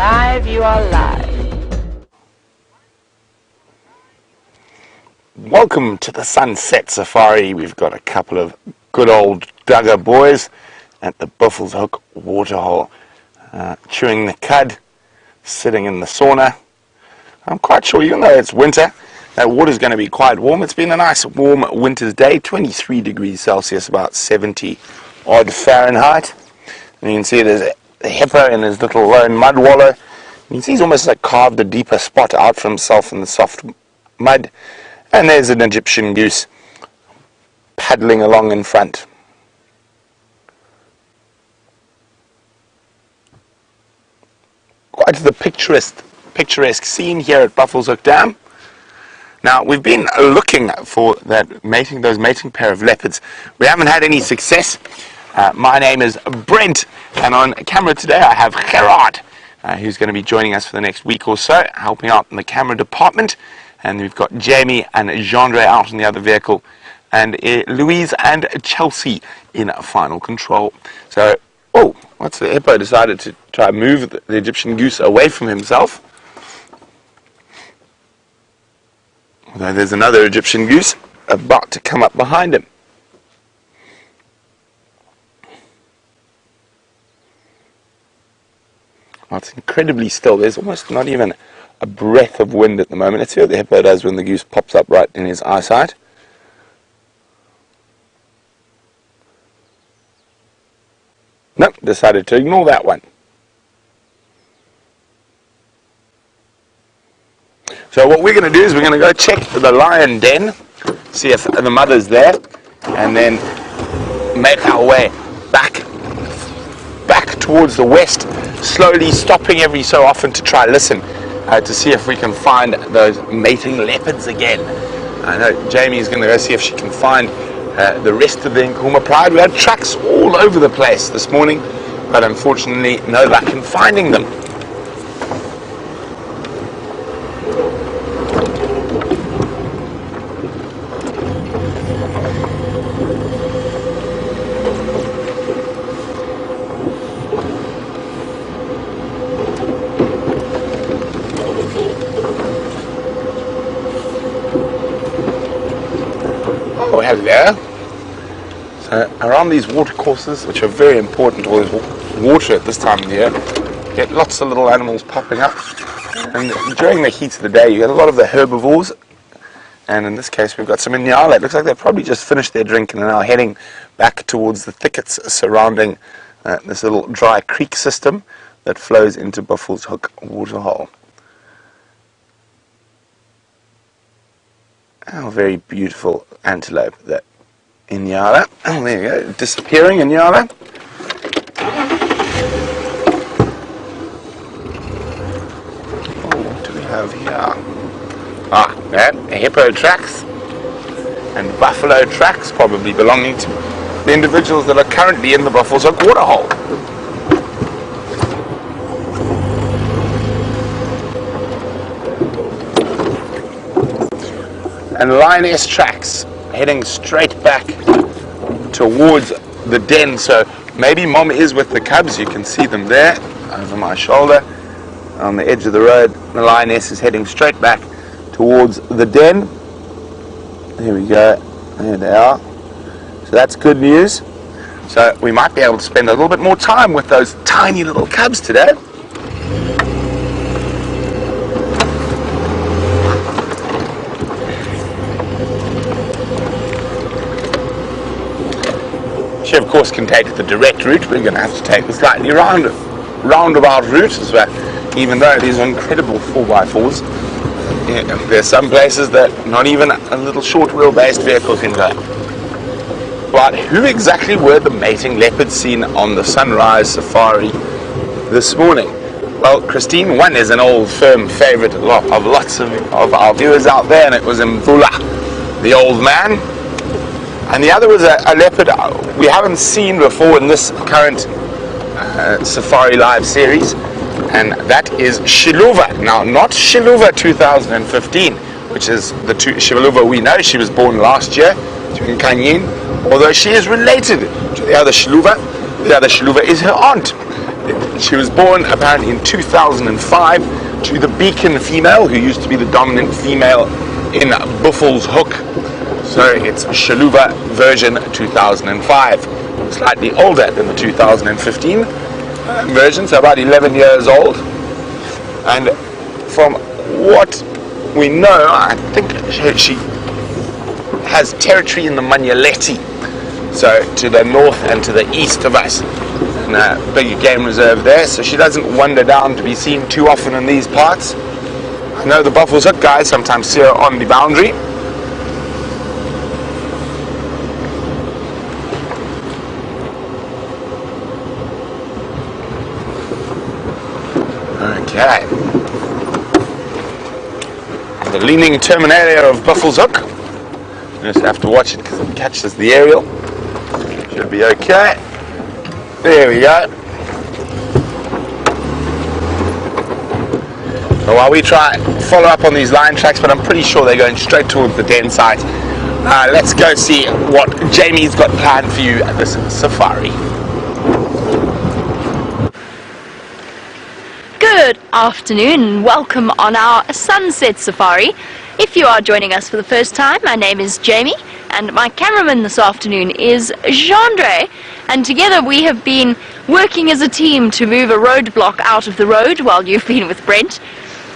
live, you are live. Welcome to the Sunset Safari. We've got a couple of good old Dugger boys at the Buffalo's Hook waterhole, chewing the cud, sitting in the sauna. I'm quite sure, even though it's winter, that water's going to be quite warm. It's been a nice warm winter's day, 23 degrees Celsius, about 70 odd Fahrenheit. And you can see there's a hippo in his little lone mud wallow. You can see he's almost like carved a deeper spot out for himself in the soft mud. And there's an Egyptian goose paddling along in front. Quite the picturesque scene here at Buffalo's Hook Dam. Now, we've been looking for those mating pair of leopards. We haven't had any success. My name is Brent, and on camera today I have Gerard, who's going to be joining us for the next week or so, helping out in the camera department. And we've got Jamie and Jeandre out in the other vehicle, and Louise and Chelsea in final control. So, what's the hippo decided to try and move the Egyptian goose away from himself. Although there's another Egyptian goose about to come up behind him. Well, it's incredibly still. There's almost not even a breath of wind at the moment. Let's see what the hippo does when the goose pops up right in his eyesight. Nope, decided to ignore that one. So what we're going to do is we're going to go check the lion den, see if the mother's there, and then make our way back towards the west, slowly stopping every so often to try listen to see if we can find those mating leopards again. I know Jamie's going to go see if she can find the rest of the Nkuhuma Pride. We had tracks all over the place this morning, but unfortunately no luck in finding them. Hello. So around these water courses, which are very important, always water at this time of the year, you get lots of little animals popping up, and during the heat of the day you get a lot of the herbivores, and in this case we've got some inyala. It looks like they've probably just finished their drink and are now heading back towards the thickets surrounding this little dry creek system that flows into Buffalo's Hook waterhole. Oh, very beautiful antelope, that Inyala. Oh, there you go, disappearing Inyala. Oh, what do we have here? There, hippo tracks and buffalo tracks, probably belonging to the individuals that are currently in the Buffalo's Hook waterhole. And lioness tracks heading straight back towards the den. So maybe mom is with the cubs. You can see them there over my shoulder on the edge of the road. The lioness is heading straight back towards the den. There we go. There they are. So that's good news. So we might be able to spend a little bit more time with those tiny little cubs today. She of course can take the direct route. We're going to have to take the slightly roundabout route as well. Even though these are incredible 4x4s, there's some places that not even a little short wheelbase vehicle can go. But who exactly were the mating leopards seen on the sunrise safari this morning? Well, Christine, one is an old firm favourite of lots of our viewers out there, and it was Mvula, the old man. And the other was a leopard we haven't seen before in this current Safari Live series, and that is Shiluva. Now, not Shiluva 2015, which is the Shiluva we know. She was born last year to Nkanyin, although she is related to the other Shiluva. The other Shiluva is her aunt, She was born apparently in 2005 to the Beacon female, who used to be the dominant female in Buffalo's Hook. So it's Shaluva version 2005, slightly older than the 2015 version, so about 11 years old. And from what we know, I think she has territory in the Manyaleti, so to the north and to the east of us, and a big game reserve there, so she doesn't wander down to be seen too often in these parts. I know the Buffalo's Hook guys sometimes see her on the boundary. Okay. The leaning terminalia of Buffalo's Hook. You just have to watch it because it catches the aerial. Should be okay. There we go. So while we try follow up on these lion tracks, but I'm pretty sure they're going straight towards the den site. Let's go see what Jamie's got planned for you at this safari. Good afternoon and welcome on our sunset safari. If you are joining us for the first time, my name is Jamie and my cameraman this afternoon is Jean-Andre, and together we have been working as a team to move a roadblock out of the road while you've been with Brent.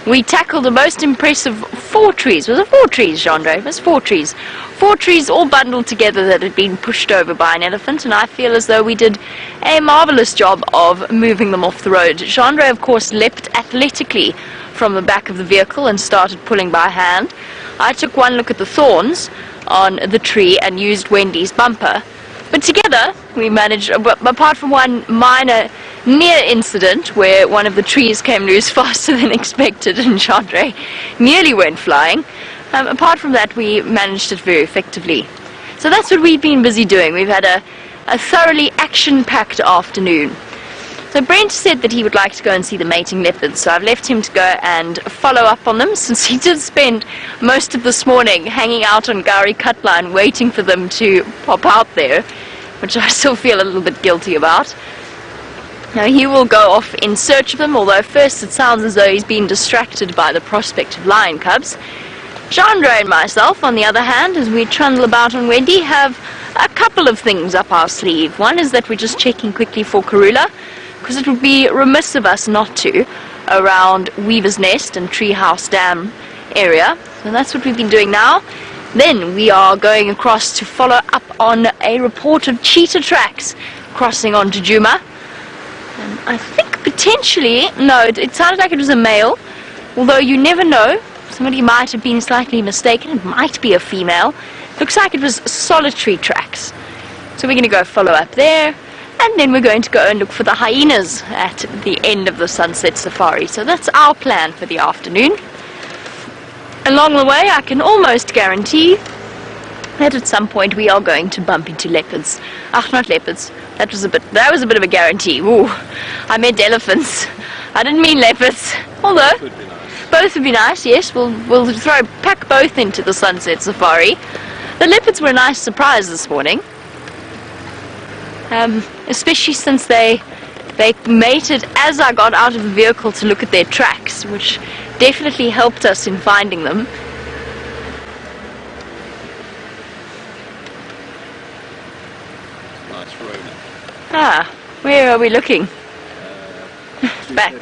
We tackled a most impressive 4 trees. Was it 4 trees, Jean-Andre? It was 4 trees. 4 trees all bundled together that had been pushed over by an elephant, and I feel as though we did a marvelous job of moving them off the road. Jean-Andre, of course, leapt athletically from the back of the vehicle and started pulling by hand. I took one look at the thorns on the tree and used Wendy's bumper. But together, we managed, apart from one minor near incident where one of the trees came loose faster than expected and Jean-Andre nearly went flying, apart from that, we managed it very effectively. So that's what we've been busy doing. We've had a thoroughly action-packed afternoon. So Brent said that he would like to go and see the mating leopards, so I've left him to go and follow up on them, since he did spend most of this morning hanging out on Gowrie Cutline waiting for them to pop out there, which I still feel a little bit guilty about. Now he will go off in search of them, although first it sounds as though he's been distracted by the prospect of lion cubs. Jean-Andre and myself, on the other hand, as we trundle about on Wendy, have a couple of things up our sleeve. One is that we're just checking quickly for Karula, because it would be remiss of us not to, around Weaver's Nest and Treehouse Dam area. So that's what we've been doing now. Then we are going across to follow up on a report of cheetah tracks crossing onto Djuma. And I think potentially, no, it sounded like it was a male, although you never know. Somebody might have been slightly mistaken. It might be a female. Looks like it was solitary tracks. So we're going to go follow up there. And then we're going to go and look for the hyenas at the end of the sunset safari. So that's our plan for the afternoon. Along the way, I can almost guarantee that at some point we are going to bump into leopards. Ach, not leopards. That was a bit of a guarantee. Ooh, I meant elephants. I didn't mean leopards. Although both would be nice. Yes, we'll pack both into the sunset safari. The leopards were a nice surprise this morning. Especially since they mated as I got out of the vehicle to look at their tracks, which definitely helped us in finding them. Nice road. Ah, where are we looking? Back.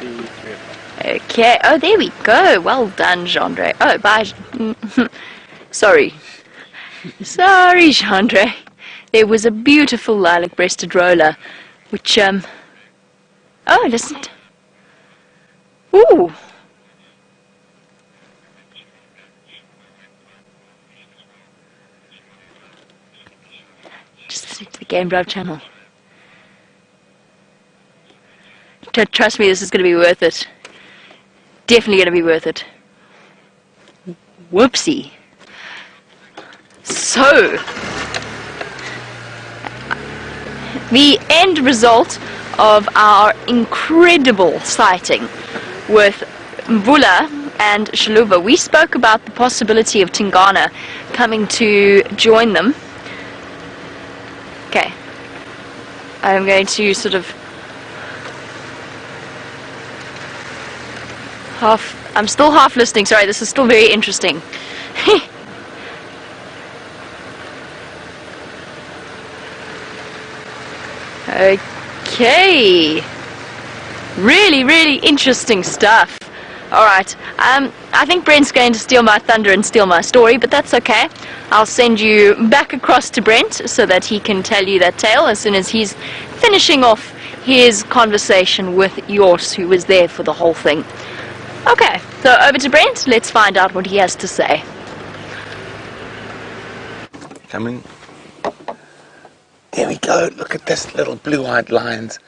Okay, oh there we go. Well done, Jean-Andre. Oh, bye. Sorry. Sorry, Jean-Andre. There was a beautiful lilac-breasted roller, which, oh, listen. Ooh. Just listening to the Game Drive channel. Trust me, this is going to be worth it. Definitely going to be worth it. Whoopsie. So, the end result of our incredible sighting with Mvula and Shaluva. We spoke about the possibility of Tingana coming to join them. Okay. I'm going to sort of I'm still half listening. Sorry, this is still very interesting. Okay. Really, really interesting stuff. Alright, I think Brent's going to steal my thunder and steal my story, but that's okay. I'll send you back across to Brent so that he can tell you that tale as soon as he's finishing off his conversation with Jors, who was there for the whole thing. Okay, so over to Brent. Let's find out what he has to say. Coming. There we go. Look at this little blue-eyed lions.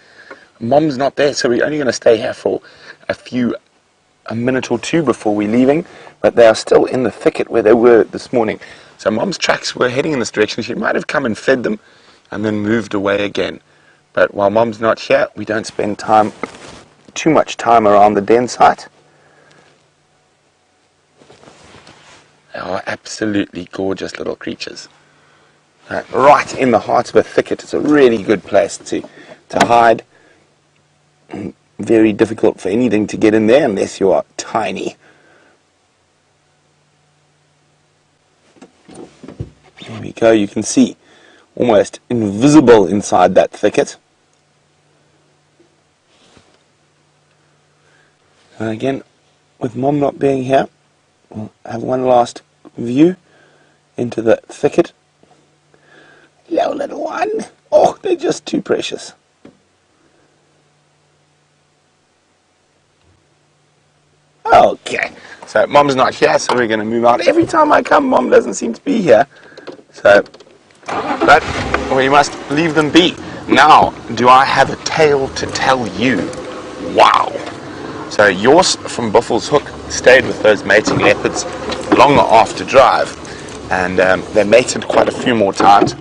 Mom's not there, so we're only going to stay here for a minute or two before we're leaving, but they are still in the thicket where they were this morning. So Mom's tracks were heading in this direction. She might have come and fed them and then moved away again. But while Mom's not here, we don't spend too much time around the den site. They are absolutely gorgeous little creatures. Right in the heart of a thicket. It's a really good place to hide. Very difficult for anything to get in there unless you are tiny. There we go. You can see almost invisible inside that thicket. And again, with Mom not being here, we'll have one last view into the thicket. Hello, little one. Oh, they're just too precious. Okay, so Mom's not here, so we're going to move on. Every time I come, Mom doesn't seem to be here. So, but we must leave them be. Now, do I have a tale to tell you? Wow. So, Jors from Buffels Hoek stayed with those mating leopards long after drive. And they mated quite a few more times.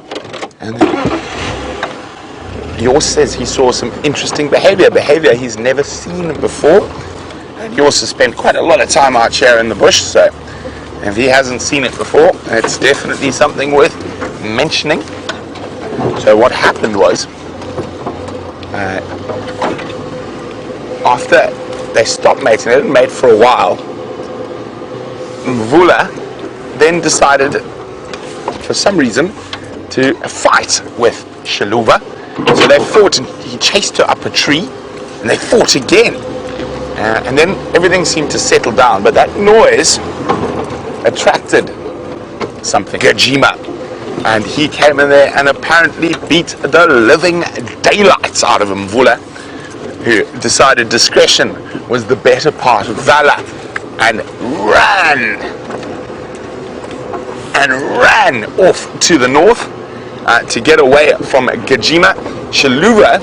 And Jors says he saw some interesting behavior he's never seen before. And he also spent quite a lot of time out here in the bush, so if he hasn't seen it before, it's definitely something worth mentioning. So what happened was, after they stopped mating, they didn't mate for a while, Mvula then decided, for some reason, to fight with Shaluva. So they fought, and he chased her up a tree, and they fought again. And then everything seemed to settle down, but that noise attracted something, Djuma. And he came in there and apparently beat the living daylights out of Mvula, who decided discretion was the better part of valor, and ran off to the north to get away from Djuma. Shaluva,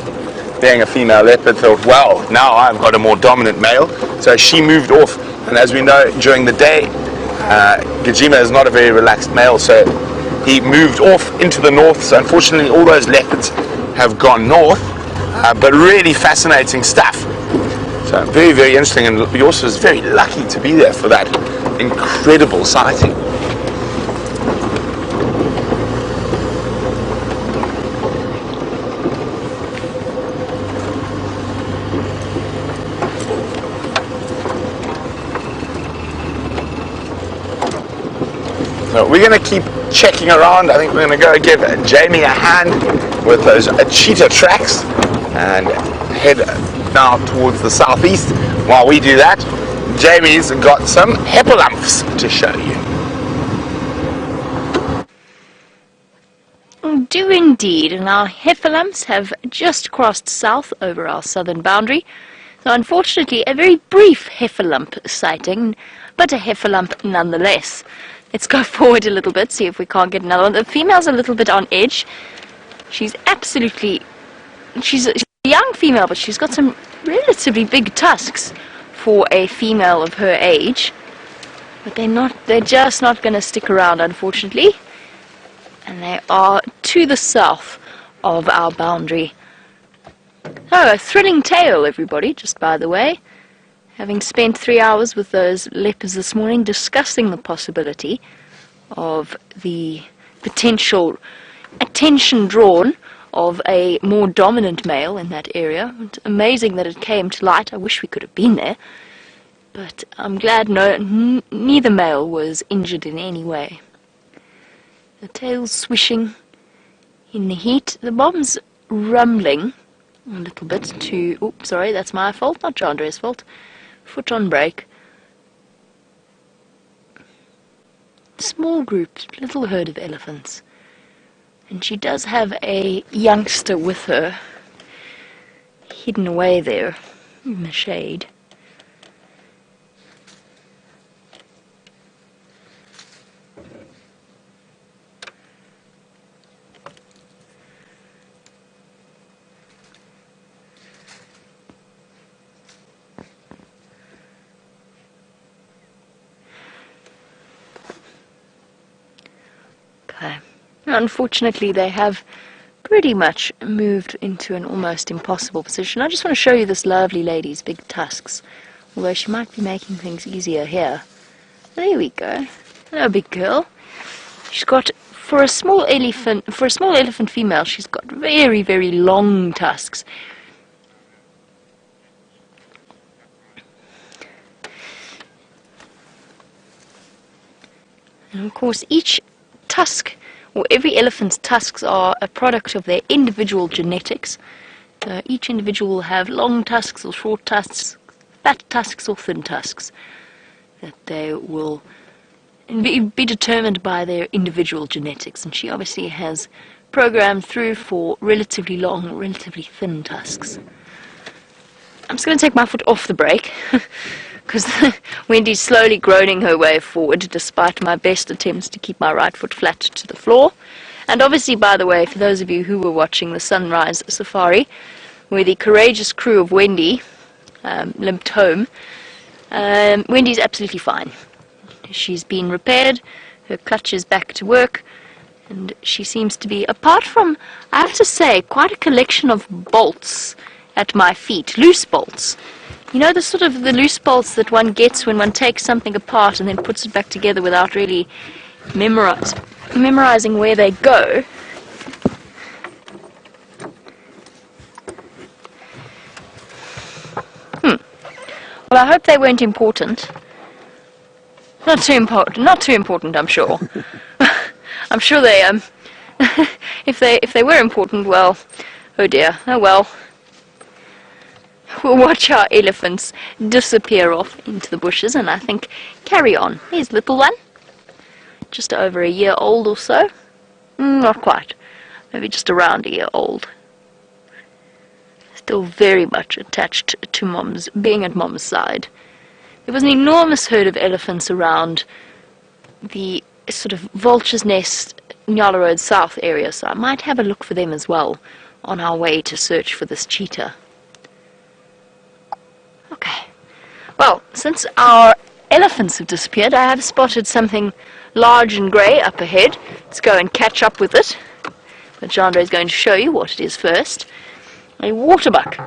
being a female leopard, thought, well, now I've got a more dominant male, so she moved off. And as we know, during the day, Djuma is not a very relaxed male, so he moved off into the north. So unfortunately, all those leopards have gone north, but really fascinating stuff. So very, very interesting, and we also was very lucky to be there for that incredible sighting. So we're going to keep checking around. I think we're going to go give Jamie a hand with those cheetah tracks and head now towards the southeast. While we do that, Jamie's got some hippolamps to show you. Do indeed, and our hippolamps have just crossed south over our southern boundary. So unfortunately, a very brief hippolamp sighting, but a hippolamp nonetheless. Let's go forward a little bit, see if we can't get another one. The female's a little bit on edge. She's a young female, but she's got some relatively big tusks for a female of her age. But they're just not going to stick around, unfortunately. And they are to the south of our boundary. Oh, a thrilling tale, everybody, just by the way. Having spent 3 hours with those leopards this morning discussing the possibility of the potential attention drawn of a more dominant male in that area. It's amazing that it came to light. I wish we could have been there. but I'm glad neither male was injured in any way. The tail's swishing in the heat. The bomb's rumbling a little bit to... Oops, sorry, that's my fault, not Chandre's fault. Foot on brake. Small group, little herd of elephants. And she does have a youngster with her, hidden away there in the shade. Okay. Unfortunately, they have pretty much moved into an almost impossible position. I just want to show you this lovely lady's big tusks, although she might be making things easier here. There we go. Hello, big girl. She's got, for a small elephant female, she's got very, very long tusks. And of course, each tusk, or every elephant's tusks, are a product of their individual genetics. Each individual will have long tusks or short tusks, fat tusks or thin tusks, that they will be determined by their individual genetics. And she obviously has programmed through for relatively long, relatively thin tusks. I'm just going to take my foot off the brake, because Wendy's slowly groaning her way forward despite my best attempts to keep my right foot flat to the floor. And obviously, by the way, for those of you who were watching the sunrise safari, where the courageous crew of Wendy limped home, Wendy's absolutely fine. She's been repaired, her clutch is back to work, and she seems to be, apart from, I have to say, quite a collection of bolts at my feet, loose bolts. You know, the sort of the loose bolts that one gets when one takes something apart and then puts it back together without really memorizing where they go. Well, I hope they weren't important. Not too important, I'm sure. I'm sure they, if they were important, well, oh dear, oh well. We'll watch our elephants disappear off into the bushes and I think carry on. Here's little one, just over a year old or so. Not quite, maybe just around a year old. Still very much attached to being at Mom's side. There was an enormous herd of elephants around the sort of Vulture's Nest, Nyala Road South area, so I might have a look for them as well on our way to search for this cheetah. Okay, well, since our elephants have disappeared, I have spotted something large and grey up ahead. Let's go and catch up with it. But Chandra is going to show you what it is first. A waterbuck.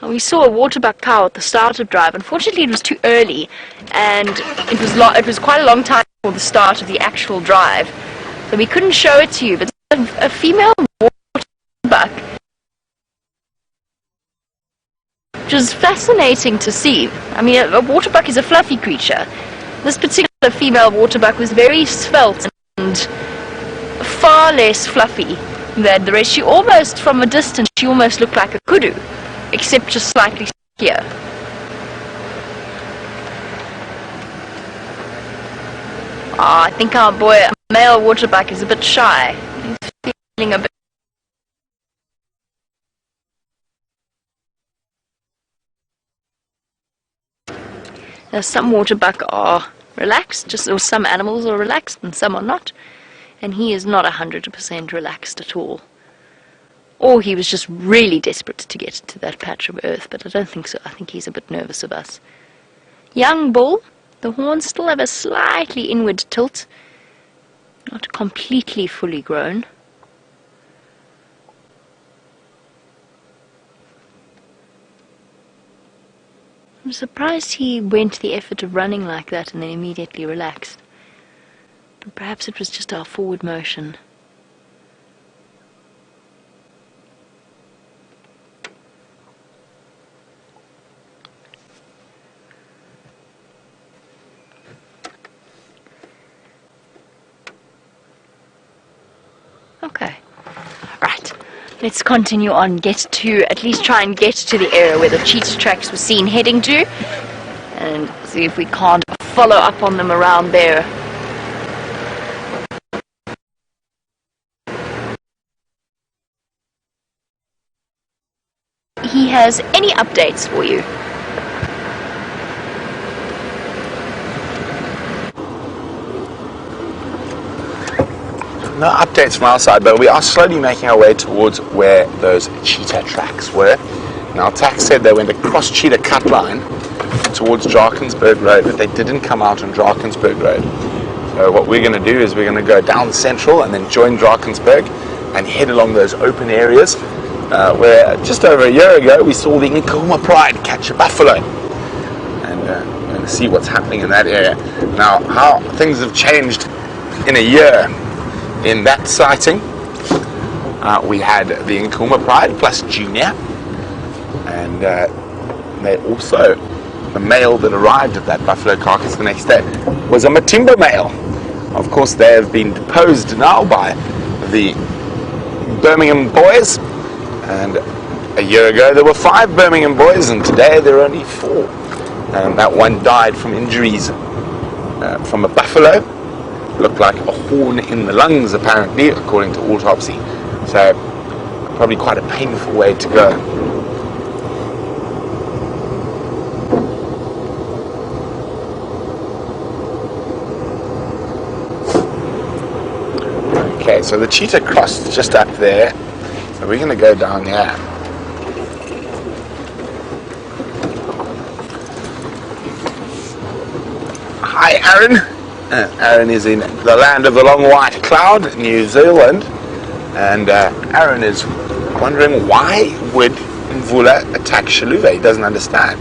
And we saw a waterbuck cow at the start of drive. Unfortunately, it was too early, and it was quite a long time before the start of the actual drive, so we couldn't show it to you. But a female waterbuck, which is fascinating to see. I mean, a waterbuck is a fluffy creature. This particular female waterbuck was very svelte and far less fluffy than the rest. She almost, from a distance, she almost looked like a kudu, except just slightly skinnier. I think our male waterbuck is a bit shy. He's feeling a bit. Now, some waterbuck are relaxed, or some animals are relaxed and some are not. And he is not 100% relaxed at all. Or he was just really desperate to get to that patch of earth, but I don't think so. I think he's a bit nervous of us. Young bull, the horns still have a slightly inward tilt, not completely fully grown. I'm surprised he went to the effort of running like that and then immediately relaxed. But perhaps it was just our forward motion. Okay. Right. Let's continue on, at least try and get to the area where the cheetah tracks were seen heading to, and see if we can't follow up on them around there. He has any updates for you. No updates from our side, but we are slowly making our way towards where those cheetah tracks were. Now, TAC said they went across Cheetah Cut Line towards Drakensberg Road, but they didn't come out on Drakensberg Road. So what we're going to do is we're going to go down Central and then join Drakensberg and head along those open areas where just over a year ago we saw the Nkuhuma Pride catch a buffalo. And we're going to see what's happening in that area. Now, how things have changed in a year. In that sighting, we had the Nkuhuma Pride plus Junior, and they also, the male that arrived at that buffalo carcass the next day was a Matimba male. Of course, they have been deposed now by the Birmingham boys, and a year ago there were 5 Birmingham boys, and today there are only 4. And that one died from injuries from a buffalo. Looked like a horn in the lungs, apparently, according to autopsy. So, probably quite a painful way to go. Okay, so the cheetah crossed just up there. So we're going to go down here. Hi, Aaron. Aaron is in the land of the long white cloud, New Zealand, and Aaron is wondering why would Mvula attack Shaluva? He doesn't understand.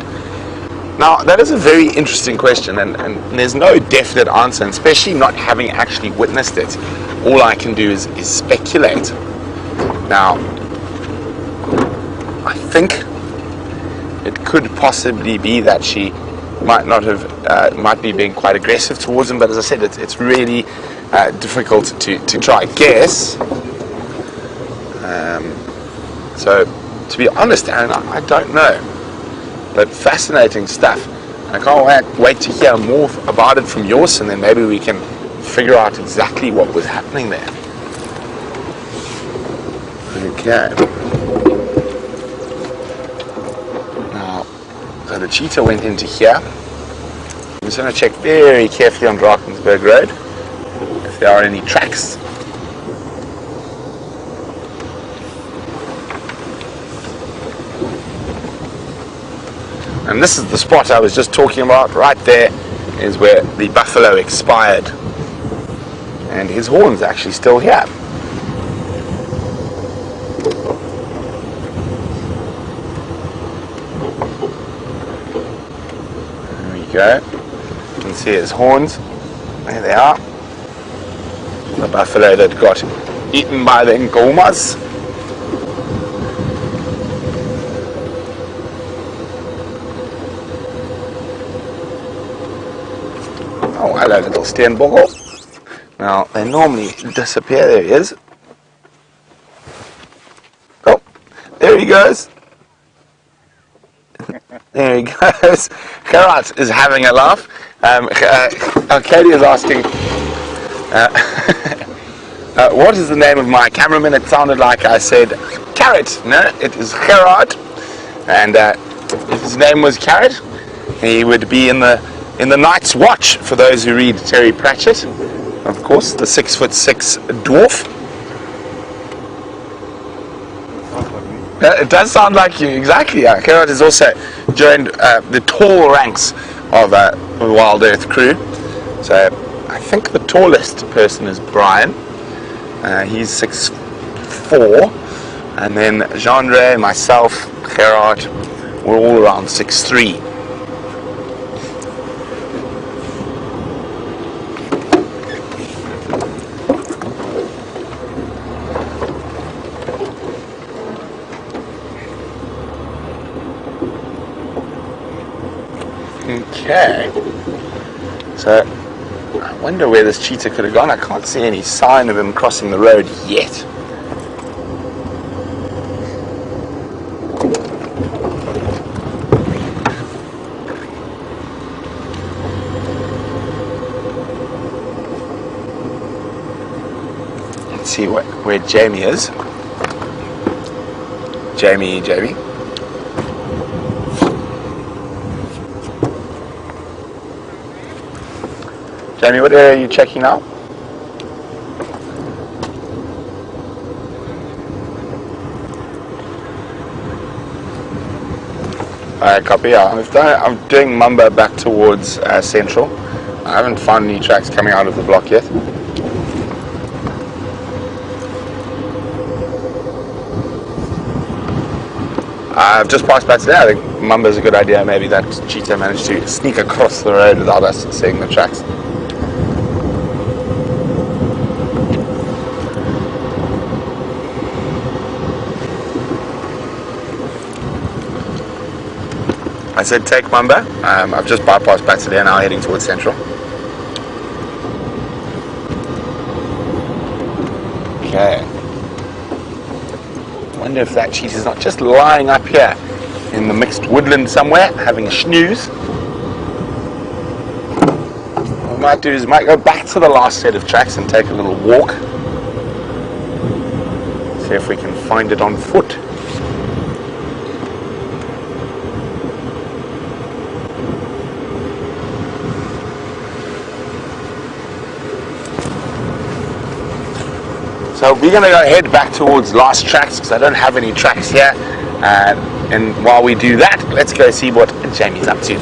Now, that is a very interesting question, and there's no definite answer, and especially not having actually witnessed it. All I can do is speculate. Now, I think it could possibly be that she might be being quite aggressive towards him, but as I said, it's really difficult to try guess. So, to be honest, Aaron, I don't know, but fascinating stuff. I can't wait to hear more about it from yours, and then maybe we can figure out exactly what was happening there. Okay. So the cheetah went into here. I'm just going to check very carefully on Drakensberg Road if there are any tracks. And this is the spot I was just talking about. Right there is where the buffalo expired. And his horn's actually still here. Go. You can see his horns. There they are. The buffalo that got eaten by the Nkuhumas. Oh, hello, little steenbokkel. Now, they normally disappear. There he is. Oh, there he goes. There he goes. Gerard is having a laugh. Katie is asking, what is the name of my cameraman? It sounded like I said Carrot. No, it is Gerard. And if his name was Carrot, he would be in the Night's Watch, for those who read Terry Pratchett. Of course, the 6'6" dwarf. It does sound like you, exactly. Gerard has also joined the tall ranks of the Wild Earth crew. So I think the tallest person is Brian. He's 6'4", and then Jeandre, myself, Gerard, we're all around 6'3". Okay, so I wonder where this cheetah could have gone. I can't see any sign of him crossing the road yet. see where Jamie is. Jamie. Jamie, what area are you checking now? Copy, yeah. I'm doing Mamba back towards Central. I haven't found any tracks coming out of the block yet. I've just passed back today. I think Mamba's a good idea. Maybe that Cheetah managed to sneak across the road without us seeing the tracks. I said take Mamba. I've just bypassed back today, now heading towards Central. Okay. I wonder if that cheetah's not just lying up here in the mixed woodland somewhere, having a snooze. What we might do is we might go back to the last set of tracks and take a little walk. See if we can find it on foot. So we're going to go head back towards last tracks because I don't have any tracks here. And while we do that, let's go see what Jamie's up to.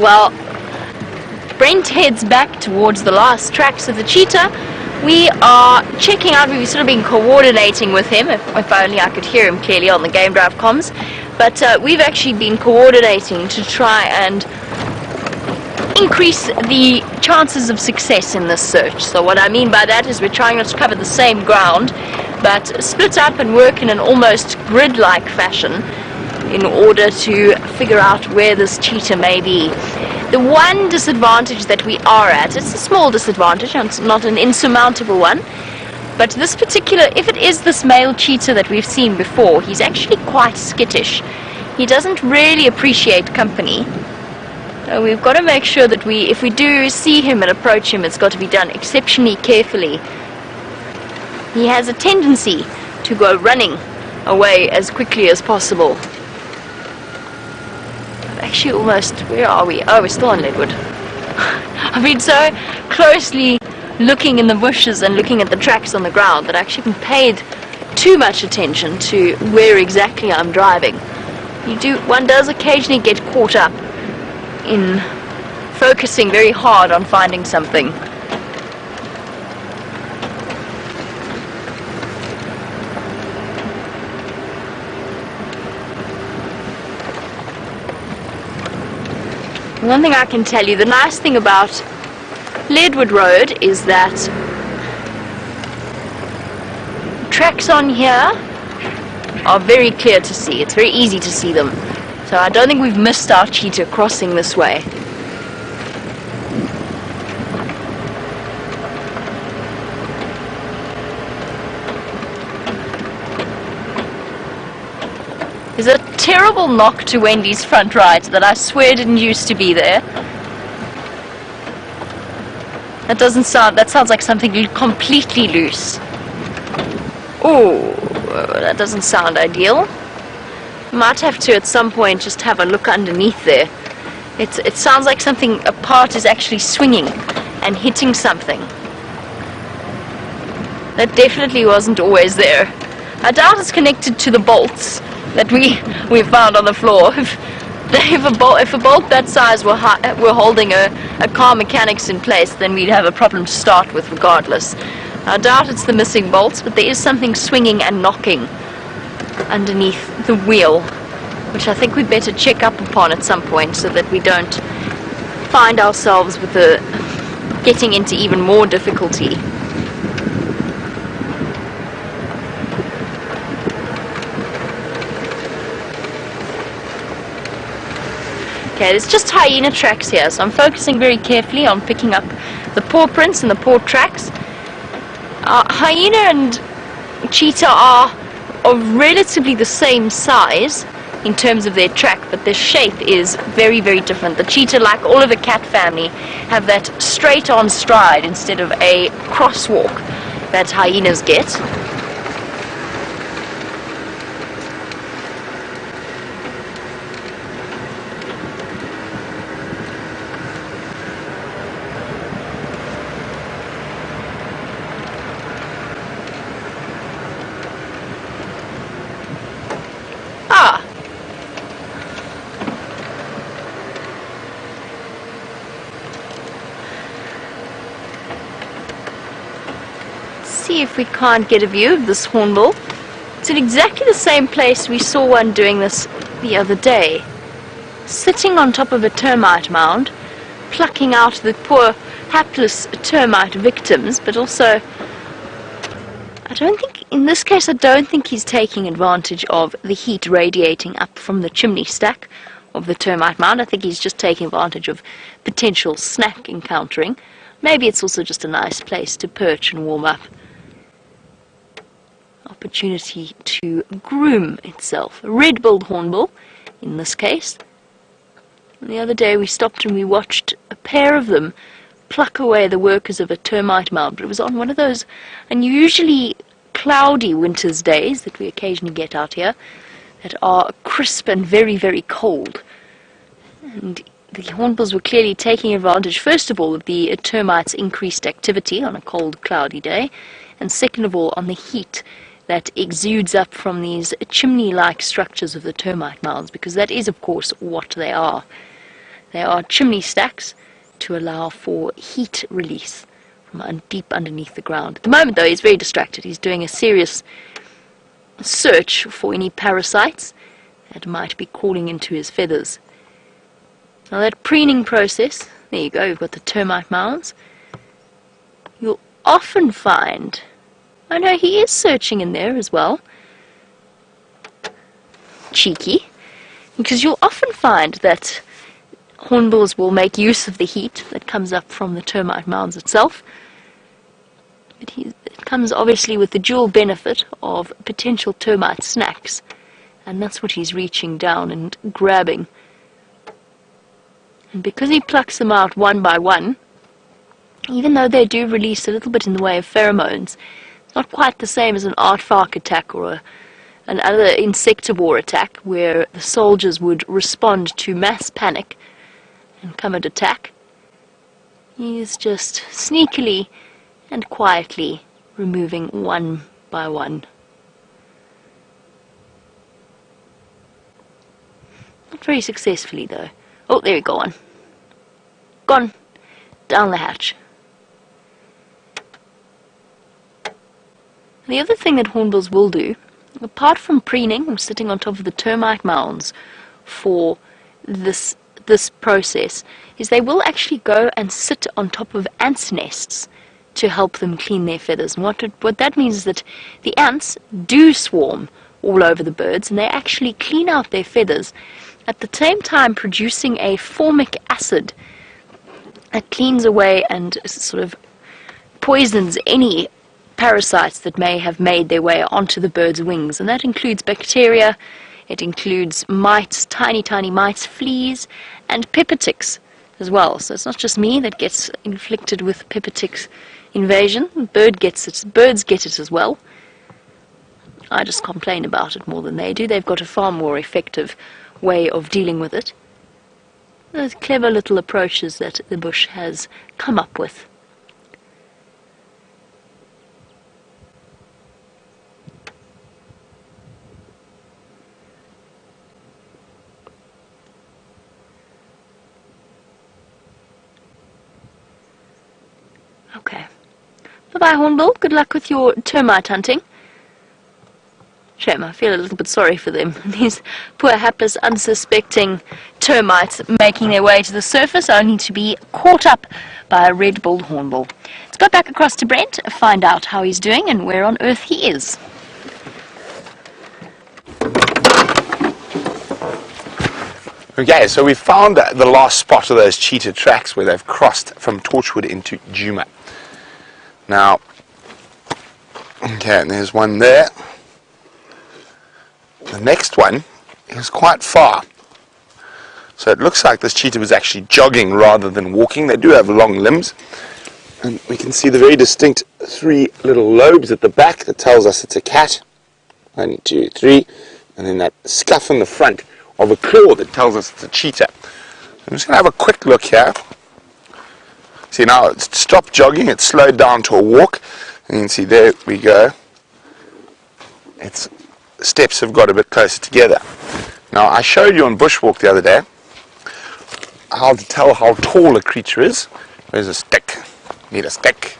Well, Brent heads back towards the last tracks of the Cheetah. We are checking out, we've sort of been coordinating with him, if only I could hear him clearly on the Game Drive comms. But we've actually been coordinating to try and increase the chances of success in this search. So what I mean by that is we're trying not to cover the same ground, but split up and work in an almost grid-like fashion in order to figure out where this cheetah may be. The one disadvantage that we are at, it's a small disadvantage, and it's not an insurmountable one, but this particular, if it is this male cheetah that we've seen before, he's actually quite skittish. He doesn't really appreciate company. We've got to make sure that if we do see him and approach him, it's got to be done exceptionally carefully. He has a tendency to go running away as quickly as possible. Actually almost, where are we? Oh, we're still on Leadwood. I've been so closely looking in the bushes and looking at the tracks on the ground that I actually haven't paid too much attention to where exactly I'm driving. One does occasionally get caught up in focusing very hard on finding something. One thing I can tell you, the nice thing about Leadwood Road is that tracks on here are very clear to see. It's very easy to see them. So I don't think we've missed our cheetah crossing this way. There's a terrible knock to Wendy's front right that I swear didn't used to be there. That sounds like something completely loose. Oh, that doesn't sound ideal. Might have to at some point just have a look underneath there. It sounds like a part is actually swinging and hitting something. That definitely wasn't always there. I doubt it's connected to the bolts that we found on the floor. If a bolt that size were holding a car mechanics in place, then we'd have a problem to start with regardless. I doubt it's the missing bolts, but there is something swinging and knocking underneath the wheel, which I think we'd better check up upon at some point so that we don't find ourselves with getting into even more difficulty. Okay, there's just hyena tracks here, so I'm focusing very carefully on picking up the paw prints and the paw tracks. Hyena and cheetah are of relatively the same size, in terms of their track, but their shape is very, very different. The cheetah, like all of the cat family, have that straight-on stride instead of a crosswalk that hyenas get. Ah! See if we can't get a view of this hornbill. It's in exactly the same place we saw one doing this the other day. Sitting on top of a termite mound, plucking out the poor hapless termite victims, but also in this case I don't think he's taking advantage of the heat radiating up from the chimney stack of the termite mound. I think he's just taking advantage of potential snack encountering. Maybe it's also just a nice place to perch and warm up. Opportunity to groom itself. A red-billed hornbill in this case. And the other day we stopped and we watched a pair of them pluck away the workers of a termite mound, but it was on one of those unusually cloudy winter's days that we occasionally get out here that are crisp and very, very cold. And the hornbills were clearly taking advantage, first of all, of the termites' increased activity on a cold, cloudy day, and second of all, on the heat that exudes up from these chimney-like structures of the termite mounds, because that is, of course, what they are. They are chimney stacks to allow for heat release from deep underneath the ground. At the moment, though, he's very distracted. He's doing a serious search for any parasites that might be crawling into his feathers. Now that preening process, there you go, you've got the termite mounds. You'll often find, oh no, he is searching in there as well. Cheeky. Because you'll often find that hornbills will make use of the heat that comes up from the termite mounds itself. But it comes obviously with the dual benefit of potential termite snacks, and that's what he's reaching down and grabbing. And because he plucks them out one by one, even though they do release a little bit in the way of pheromones, it's not quite the same as an aardvark attack or another insectivore attack where the soldiers would respond to mass panic and come and attack. He's just sneakily and quietly removing one by one. Not very successfully, though. Oh, there you go on. Gone down the hatch. The other thing that hornbills will do, apart from preening or sitting on top of the termite mounds for this process, is they will actually go and sit on top of ants' nests to help them clean their feathers. And what that means is that the ants do swarm all over the birds, and they actually clean out their feathers, at the same time producing a formic acid that cleans away and sort of poisons any parasites that may have made their way onto the bird's wings. And that includes bacteria, it includes mites, tiny, tiny mites, fleas, and pepper ticks as well. So it's not just me that gets inflicted with pepper tick invasion. Birds get it as well. I just complain about it more than they do. They've got a far more effective way of dealing with it. Those clever little approaches that the bush has come up with. Okay. Bye-bye, hornbill. Good luck with your termite hunting. Shame, I feel a little bit sorry for them. These poor, hapless, unsuspecting termites making their way to the surface only to be caught up by a red-billed hornbill. Let's go back across to Brent, find out how he's doing and where on earth he is. Okay, so we found the last spot of those cheetah tracks where they've crossed from Torchwood into Djuma. Now, okay, and there's one there. The next one is quite far. So it looks like this cheetah was actually jogging rather than walking. They do have long limbs. And we can see the very distinct 3 little lobes at the back that tells us it's a cat. 1, 2, 3. And then that scuff in the front of a claw that tells us it's a cheetah. I'm just going to have a quick look here. See, now it's stopped jogging, it's slowed down to a walk. And you can see there we go. Its steps have got a bit closer together. Now, I showed you on Bushwalk the other day how to tell how tall a creature is. There's a stick. Need a stick.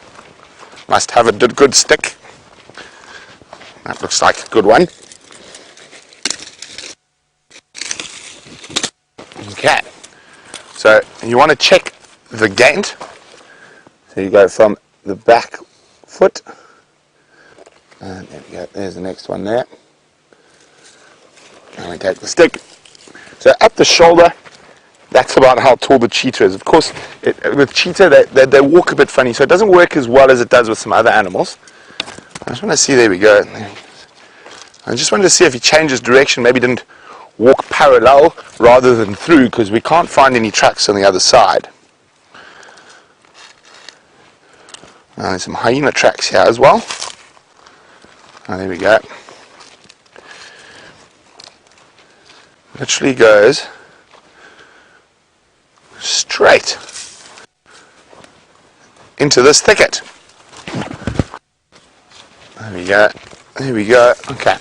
Must have a good stick. That looks like a good one. Okay. So you want to check the gait. So you go from the back foot. And there we go. There's the next one there. And we take the stick. So at the shoulder, that's about how tall the cheetah is. Of course, with cheetah, they walk a bit funny, so it doesn't work as well as it does with some other animals. I just want to see, there we go. I just wanted to see if he changes direction, maybe didn't walk parallel rather than through, because we can't find any tracks on the other side. Now there's some hyena tracks here as well. Oh, there we go. Literally goes straight into this thicket. There we go. There we go. Okay.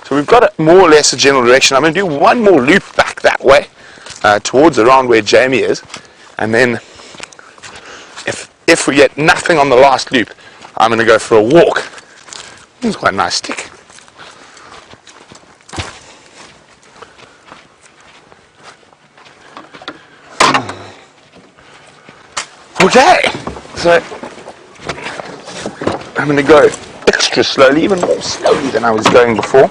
So we've got more or less a general direction. I'm going to do one more loop back that way, towards around where Jamie is, and then if we get nothing on the last loop, I'm going to go for a walk. It's quite a nice stick. Okay, so I'm going to go extra slowly, even more slowly than I was going before,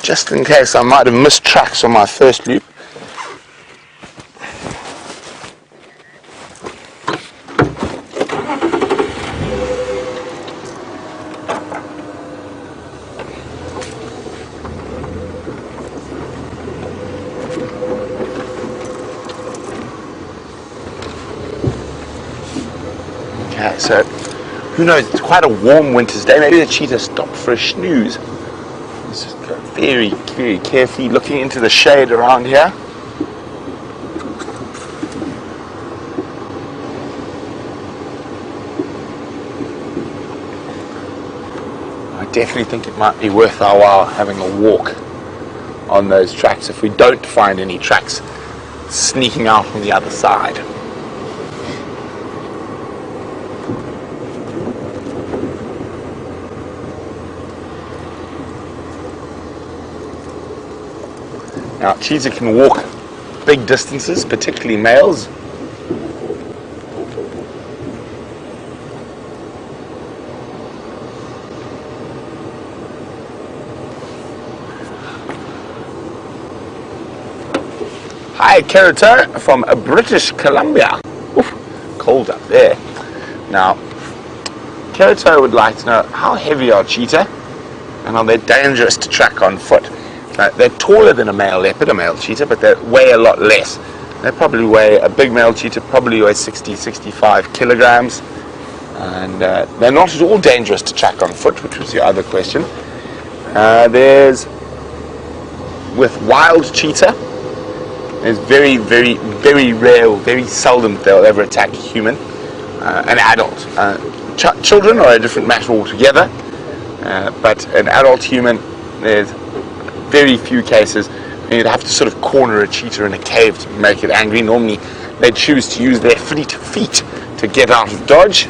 just in case I might have missed tracks on my first loop. Okay, so who knows, it's quite a warm winter's day. Maybe the cheetah stopped for a snooze. Let's just go very, very carefully looking into the shade around here. I definitely think it might be worth our while having a walk on those tracks if we don't find any tracks sneaking out from the other side. Now, cheetah can walk big distances, particularly males. Hi, Arathusa from British Columbia. Oof, cold up there. Now, Arathusa would like to know, how heavy are cheetah and are they dangerous to track on foot? They're taller than a male leopard, a male cheetah, but they weigh a lot less. They probably weigh, a big male cheetah probably weighs 60-65 kilograms. And they're not at all dangerous to track on foot, which was your other question. There's, with wild cheetah, there's very, very, very rare, or very seldom they'll ever attack a human, an adult. Children are a different matter altogether, but an adult human, there's very few cases. You'd have to sort of corner a cheetah in a cave to make it angry. Normally they choose to use their fleet feet to get out of dodge.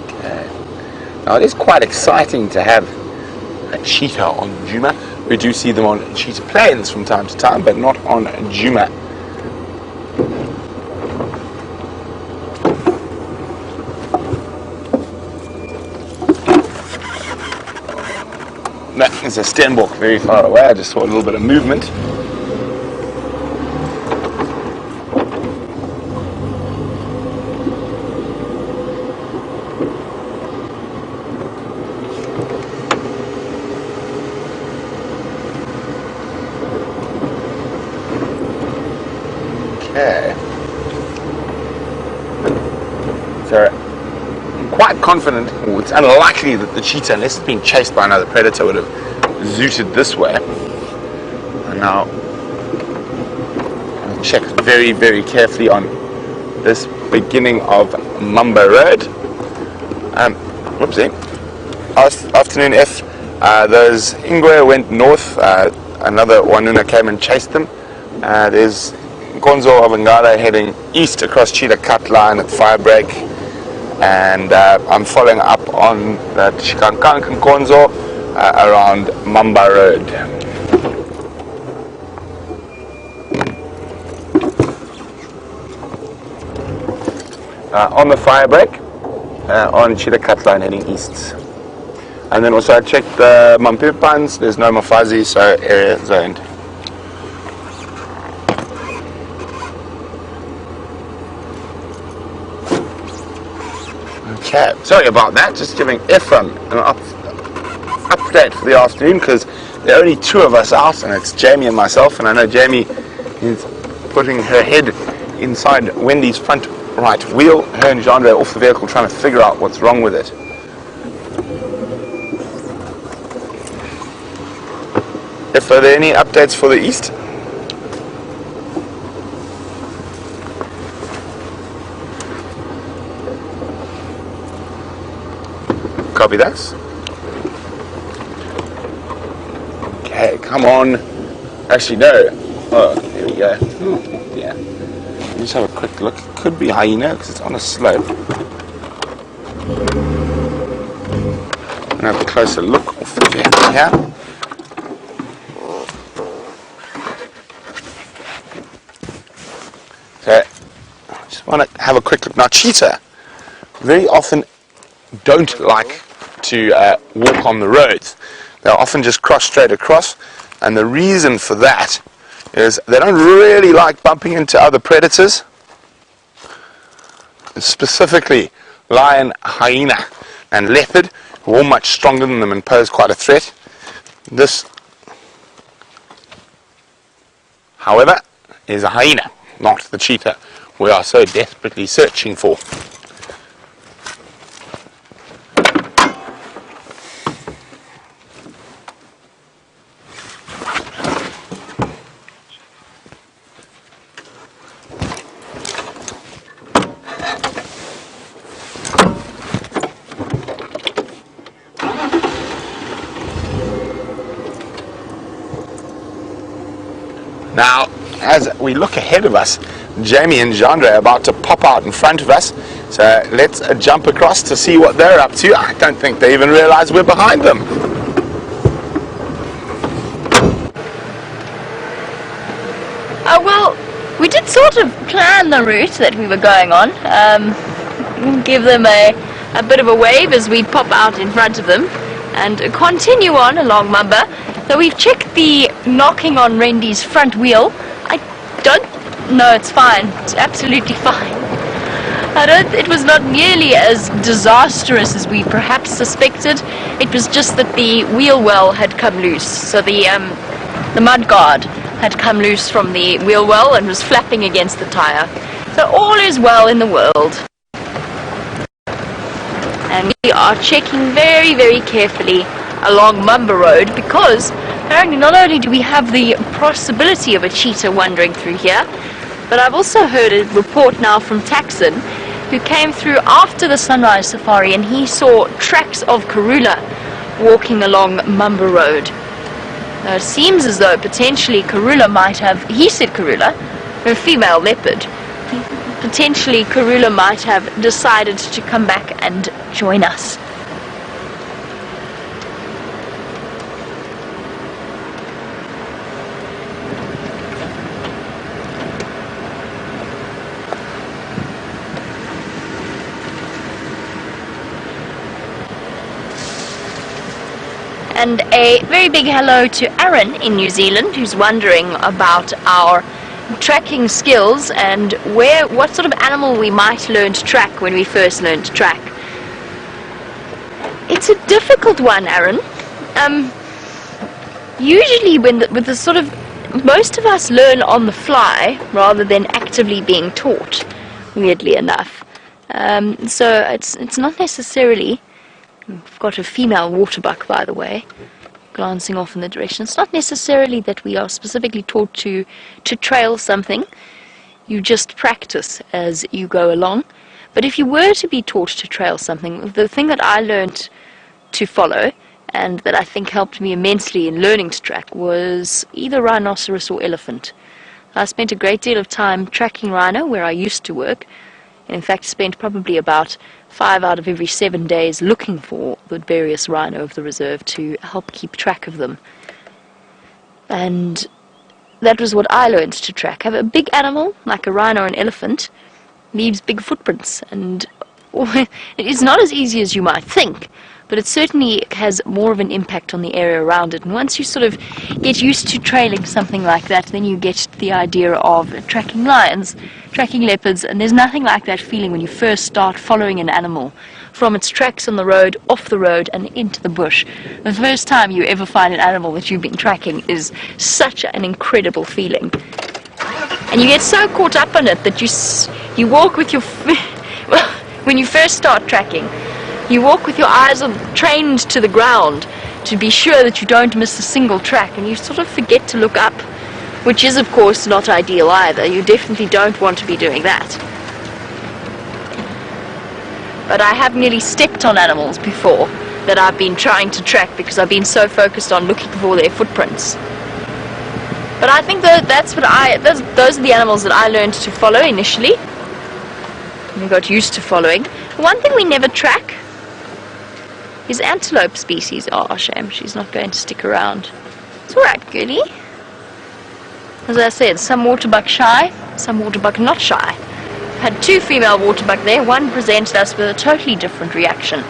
Okay. Now it is quite exciting to have a cheetah on Djuma. We do see them on cheetah plains from time to time, but not on Djuma. There's a stenbok very far away. I just saw a little bit of movement. So I'm quite confident, or it's unlikely that the cheetah, unless it's being chased by another predator, would have zooted this way. And now I'll check very, very carefully on this beginning of Mamba Road. Whoopsie. Afternoon F. Those Ingwe went north. Another Wanuna came and chased them. There's Nkonzo of Ngala heading east across Cheetah cut line at Firebreak. And I'm following up on that Chikankank Nkonzo around Mamba Road. On the Firebreak, on Cheetah cut line heading east. And then also I checked the Mampipans, there's no Mafazi, so area zoned. Okay, sorry about that, just giving Ephraim an update for the afternoon because there are only two of us out and it's Jamie and myself, and I know Jamie is putting her head inside Wendy's front right wheel, her and Jean off the vehicle trying to figure out what's wrong with it. If are there any updates for the east? Copy that. Okay, come on. Actually, no. Oh, here we go. Oh, yeah. Let's have a quick look. It could be hyena because it's on a slope. I'm gonna have a closer look off the vehicle here. Okay, I just want to have a quick look. Now, cheetah very often don't like to walk on the roads. They'll often just cross straight across, and the reason for that is they don't really like bumping into other predators, specifically lion, hyena, and leopard, who are all much stronger than them and pose quite a threat. This, however, is a hyena, not the cheetah we are so desperately searching for. Now, as we look ahead of us, Jamie and Jandre are about to pop out in front of us, so let's jump across to see what they're up to. I don't think they even realize we're behind them. Well, we did sort of plan the route that we were going on. Give them a bit of a wave as we pop out in front of them and continue on along Mamba. So we've checked the knocking on Rendy's front wheel. I don't know, it's fine. It's absolutely fine. It was not nearly as disastrous as we perhaps suspected. It was just that the wheel well had come loose. So the mud guard had come loose from the wheel well and was flapping against the tire. So all is well in the world. And we are checking very, very carefully along Mamba Road because apparently not only do we have the possibility of a cheetah wandering through here, but I've also heard a report now from Taxon, who came through after the sunrise safari and he saw tracks of Karula walking along Mamba Road. Now it seems as though potentially Karula might have, he said Karula, a female leopard, potentially Karula might have decided to come back and join us. And a very big hello to Aaron in New Zealand, who's wondering about our tracking skills and what sort of animal we might learn to track when we first learn to track. It's a difficult one, Aaron. Usually with the sort of, most of us learn on the fly rather than actively being taught, weirdly enough. So it's not necessarily, we've got a female waterbuck, by the way, glancing off in the direction. It's not necessarily that we are specifically taught to trail something. You just practice as you go along. But if you were to be taught to trail something, the thing that I learned to follow, and that I think helped me immensely in learning to track, was either rhinoceros or elephant. I spent a great deal of time tracking rhino where I used to work, and in fact spent probably about 5 out of every 7 days looking for the various rhino of the reserve to help keep track of them. And that was what I learned to track. Have a big animal, like a rhino or an elephant, leaves big footprints, and it is not as easy as you might think, but it certainly has more of an impact on the area around it. And once you sort of get used to trailing something like that, then you get the idea of tracking lions, tracking leopards, and there's nothing like that feeling when you first start following an animal from its tracks on the road, off the road, and into the bush. The first time you ever find an animal that you've been tracking is such an incredible feeling. And you get so caught up in it that you walk with your... well, when you first start tracking, you walk with your eyes trained to the ground to be sure that you don't miss a single track, and you sort of forget to look up, which is of course not ideal either. You definitely don't want to be doing that. But I have nearly stepped on animals before that I've been trying to track because I've been so focused on looking for their footprints. But I think that those are the animals that I learned to follow initially and got used to following. One thing we never track is antelope species. Oh, shame, she's not going to stick around. It's alright, girlie. As I said, some waterbuck shy, some waterbuck not shy. Had 2 female waterbuck there. One presented us with a totally different reaction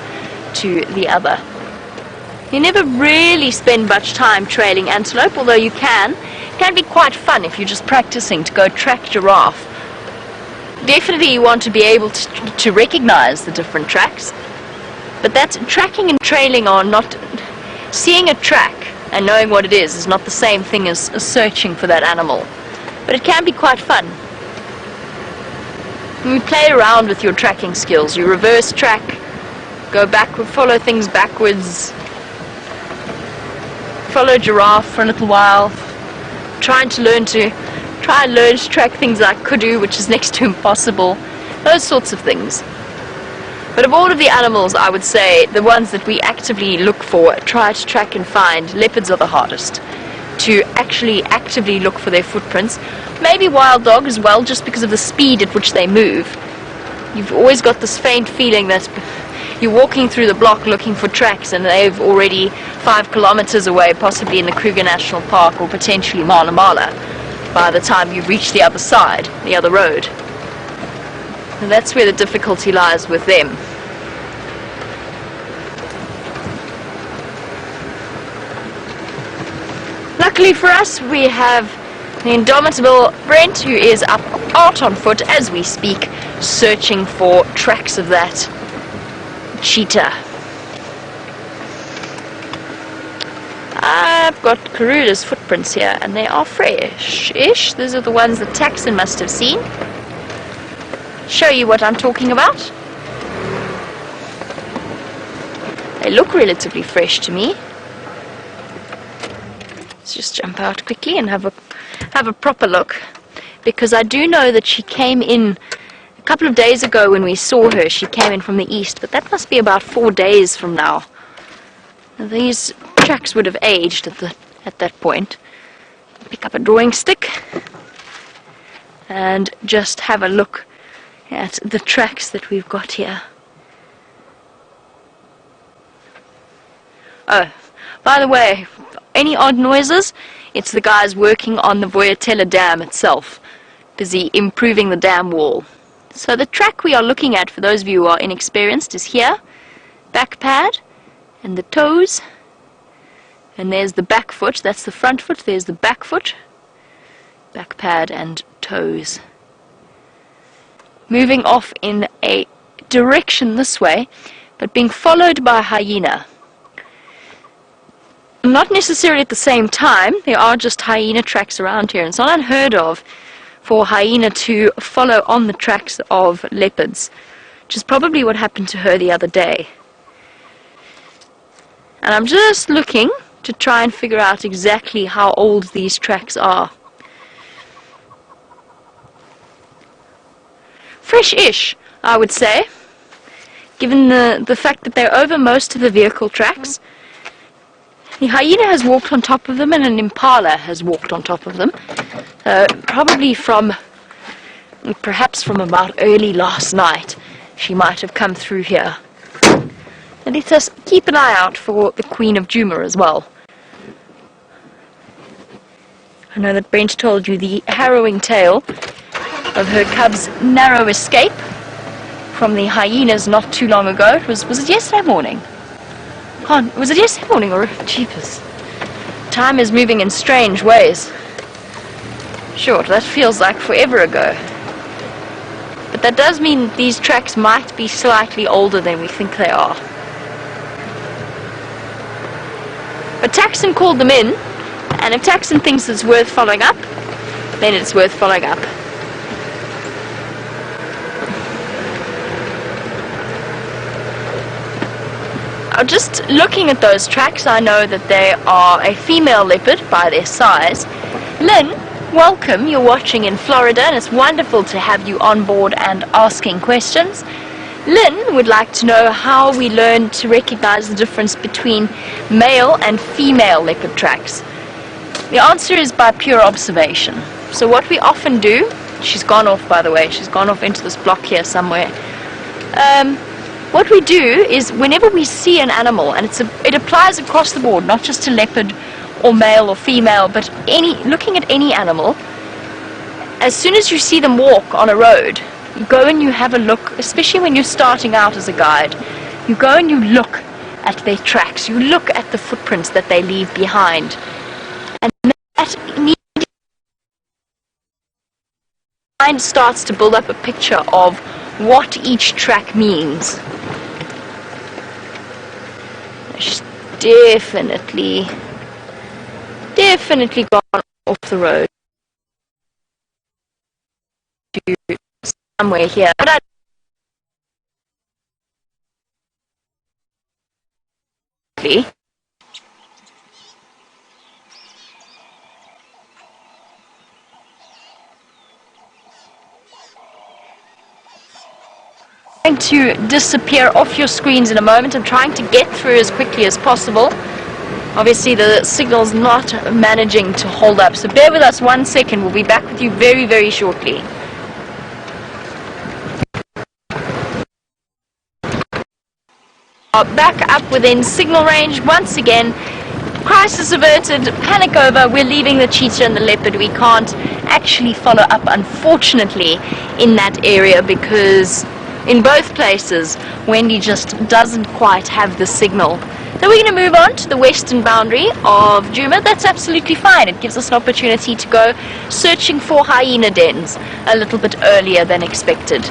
to the other. You never really spend much time trailing antelope, although you can. It can be quite fun if you're just practicing to go track giraffe. Definitely you want to be able to recognize the different tracks. But that's tracking and trailing are not... Seeing a track and knowing what it is not the same thing as searching for that animal. But it can be quite fun. You play around with your tracking skills. You reverse track, go backward, follow things backwards, follow giraffe for a little while, try and learn to track things like kudu, which is next to impossible, those sorts of things. But of all of the animals, I would say the ones that we actively look for, try to track and find, leopards are the hardest to actually actively look for their footprints. Maybe wild dog as well, just because of the speed at which they move. You've always got this faint feeling that you're walking through the block looking for tracks and they've already 5 kilometers away, possibly in the Kruger National Park or potentially Mala Mala, by the time you've reached the other side, the other road. And that's where the difficulty lies with them. Luckily for us, we have the indomitable Brent, who is out on foot as we speak, searching for tracks of that cheetah. I've got Karuda's footprints here, and they are fresh-ish. These are the ones that Taxon must have seen. Show you what I'm talking about. They look relatively fresh to me. Let's just jump out quickly and have a proper look, because I do know that she came in a couple of days ago when we saw her. She came in from the east, but that must be about 4 days from now. Now, these tracks would have aged at that point. Pick up a drawing stick and just have a look at the tracks that we've got here. Oh, by the way, any odd noises? It's the guys working on the Voyatella Dam itself, busy improving the dam wall. So the track we are looking at, for those of you who are inexperienced, is here. Back pad and the toes. And there's the back foot, that's the front foot, there's the back foot. Back pad and toes. Moving off in a direction this way, but being followed by a hyena. Not necessarily at the same time, there are just hyena tracks around here, and it's not unheard of for a hyena to follow on the tracks of leopards which is probably what happened to her the other day. And I'm just looking to try and figure out exactly how old these tracks are. Fresh-ish, I would say, given the fact that they're over most of the vehicle tracks. The hyena has walked on top of them and an impala has walked on top of them. Probably perhaps from about early last night, she might have come through here. And let us keep an eye out for the Queen of Djuma as well. I know that Brent told you the harrowing tale of her cub's narrow escape from the hyenas not too long ago. Was it yesterday morning? Was it yesterday morning or jeepers? Time is moving in strange ways. Sure, that feels like forever ago. But that does mean these tracks might be slightly older than we think they are. But Taxon called them in, and if Taxon thinks it's worth following up, then it's worth following up. Just looking at those tracks, I know that they are a female leopard by their size. Lynn, welcome. You're watching in Florida, and it's wonderful to have you on board and asking questions. Lynn would like to know how we learn to recognize the difference between male and female leopard tracks. The answer is by pure observation. So what we often do, she's gone off by the way, she's gone off into this block here somewhere. What we do is whenever we see an animal, and it applies across the board, not just to leopard or male or female, but looking at any animal, as soon as you see them walk on a road, you go and you have a look, especially when you're starting out as a guide, you go and you look at their tracks, you look at the footprints that they leave behind. And that immediately mind starts to build up a picture of what each track means. She's definitely gone off the road to somewhere here. But going to disappear off your screens in a moment. I'm trying to get through as quickly as possible. Obviously the signal's not managing to hold up, so bear with us 1 second. We'll be back with you very, very shortly. Back up within signal range once again. Crisis averted, panic over. We're leaving the cheetah and the leopard. We can't actually follow up, unfortunately, in that area because in both places Wendy just doesn't quite have the signal. So we're going to move on to the western boundary of Djuma. That's absolutely fine. It gives us an opportunity to go searching for hyena dens a little bit earlier than expected.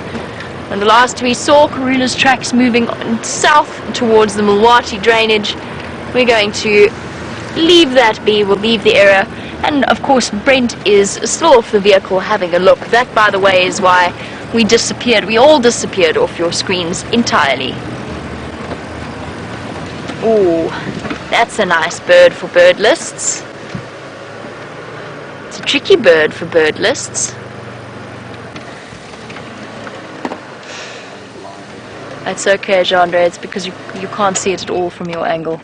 And the last we saw, Karula's tracks moving south towards the Mulwati drainage. We're going to leave that be. We'll leave the area. And of course Brent is still off the vehicle having a look. That, by the way, is why we disappeared. We all disappeared off your screens entirely. Ooh, that's a nice bird for bird lists. It's a tricky bird for bird lists. It's okay, Jean-Andre, it's because you can't see it at all from your angle,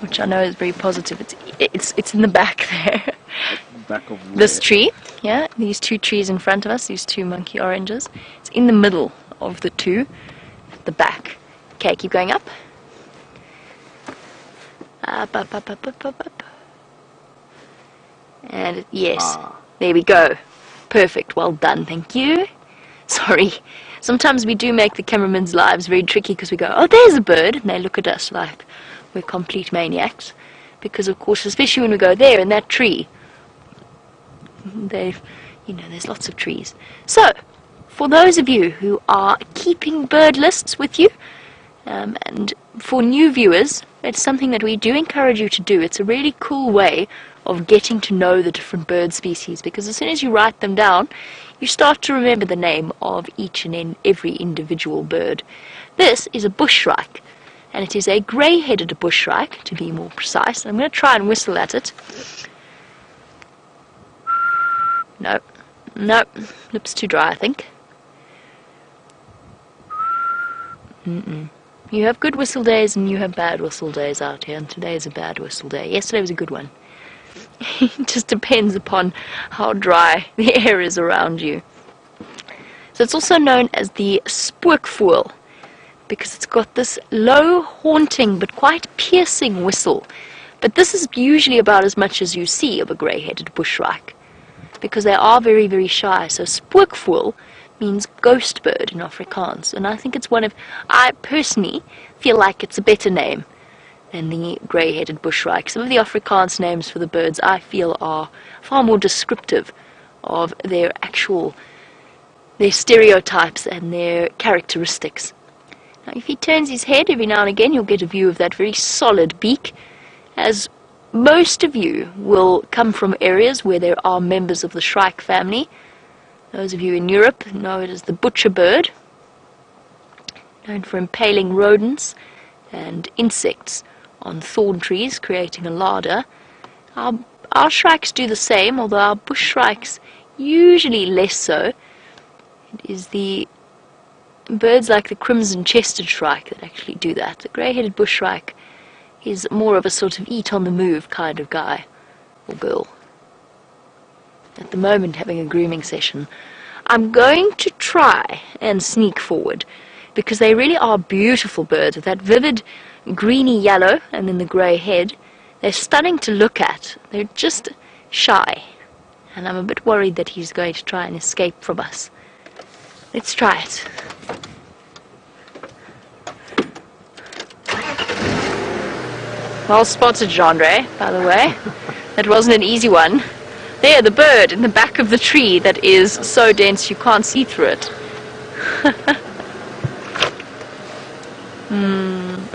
which I know is very positive. It's in the back there. Back of this tree, yeah, these two trees in front of us, these two monkey oranges. It's in the middle of the two, at the back. Okay, keep going up. Up. And yes, there we go. Perfect, well done, thank you. Sorry, sometimes we do make the cameraman's lives very tricky because we go, oh, there's a bird, and they look at us like we're complete maniacs. Because of course, especially when we go there in that tree, there's lots of trees. So, for those of you who are keeping bird lists with you, and for new viewers, it's something that we do encourage you to do. It's a really cool way of getting to know the different bird species, because as soon as you write them down, you start to remember the name of each and every individual bird. This is a bushshrike, and it is a grey-headed bushshrike, to be more precise. I'm going to try and whistle at it. No, no, lips too dry, I think. You have good whistle days and you have bad whistle days out here, and today is a bad whistle day. Yesterday was a good one. It just depends upon how dry the air is around you. So it's also known as the spookvoël, because it's got this low, haunting, but quite piercing whistle. But this is usually about as much as you see of a grey-headed bushshrike, because they are very, very shy. So spookvoël means ghost bird in Afrikaans, and I think it's I personally feel like it's a better name than the grey-headed bushshrike. Some of the Afrikaans names for the birds I feel are far more descriptive of their stereotypes and their characteristics. Now, if he turns his head every now and again, you'll get a view of that very solid beak, as most of you will come from areas where there are members of the shrike family. Those of you in Europe know it as the butcher bird, known for impaling rodents and insects on thorn trees, creating a larder. Our shrikes do the same, although our bush shrikes usually less so. It is the birds like the crimson-chested shrike that actually do that. The grey-headed bush shrike is more of a sort of eat-on-the-move kind of guy or girl. At the moment, having a grooming session. I'm going to try and sneak forward, because they really are beautiful birds with that vivid greeny yellow and then the grey head. They're stunning to look at. They're just shy, and I'm a bit worried that he's going to try and escape from us. Let's try it. Well spotted, Gendre, by the way. That wasn't an easy one. There, the bird in the back of the tree that is so dense you can't see through it.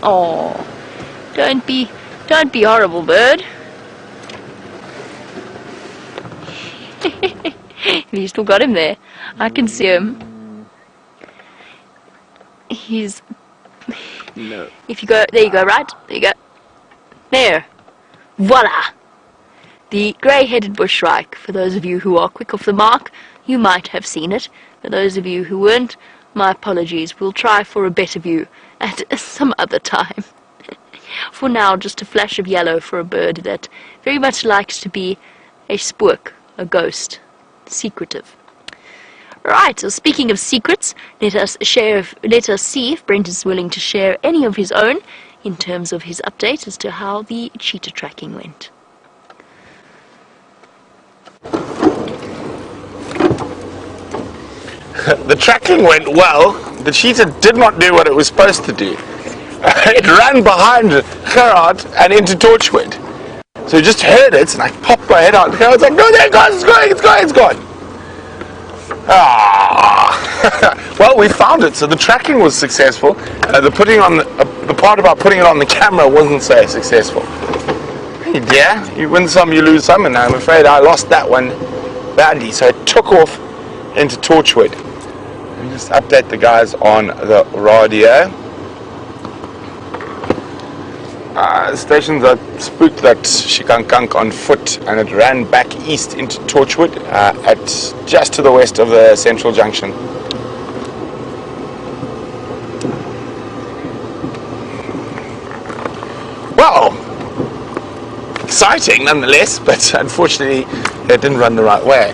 Oh, don't be horrible, bird. You still got him there. I can see him. He's. No. If you go, there you go, right? There you go. There. Voila! The grey-headed bushshrike. For those of you who are quick off the mark, you might have seen it. For those of you who weren't, my apologies. We'll try for a better view at some other time. For now, just a flash of yellow for a bird that very much likes to be a spook, a ghost, secretive. Right, so speaking of secrets, let us see if Brent is willing to share any of his own in terms of his update as to how the cheetah tracking went. The tracking went well. The cheetah did not do what it was supposed to do. It ran behind Gerard and into Torchwood. So we just heard it, and I popped my head out. Gerard's like, "No, there it goes! It's going!" Ah. Well, we found it. So the tracking was successful. The part about putting it on the camera wasn't so successful. Yeah, you win some, you lose some, and I'm afraid I lost that one badly. So it took off into Torchwood. Let me just update the guys on the radio. The stations are spooked that Shikankunk on foot, and it ran back east into Torchwood at just to the west of the central junction. Well, exciting nonetheless, but unfortunately it didn't run the right way.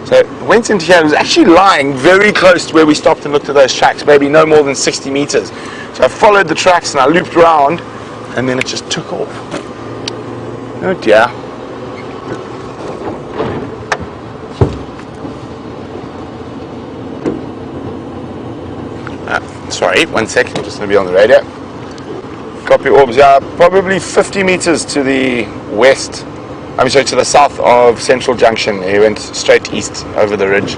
So it went into here. It was actually lying very close to where we stopped and looked at those tracks, maybe no more than 60 meters. So I followed the tracks and I looped around, and then it just took off. Oh dear. Sorry, 1 second, just going to be on the radio. Copy orbs, yeah, probably 50 meters to the west. I'm sorry, to the south of Central Junction. He went straight east over the ridge.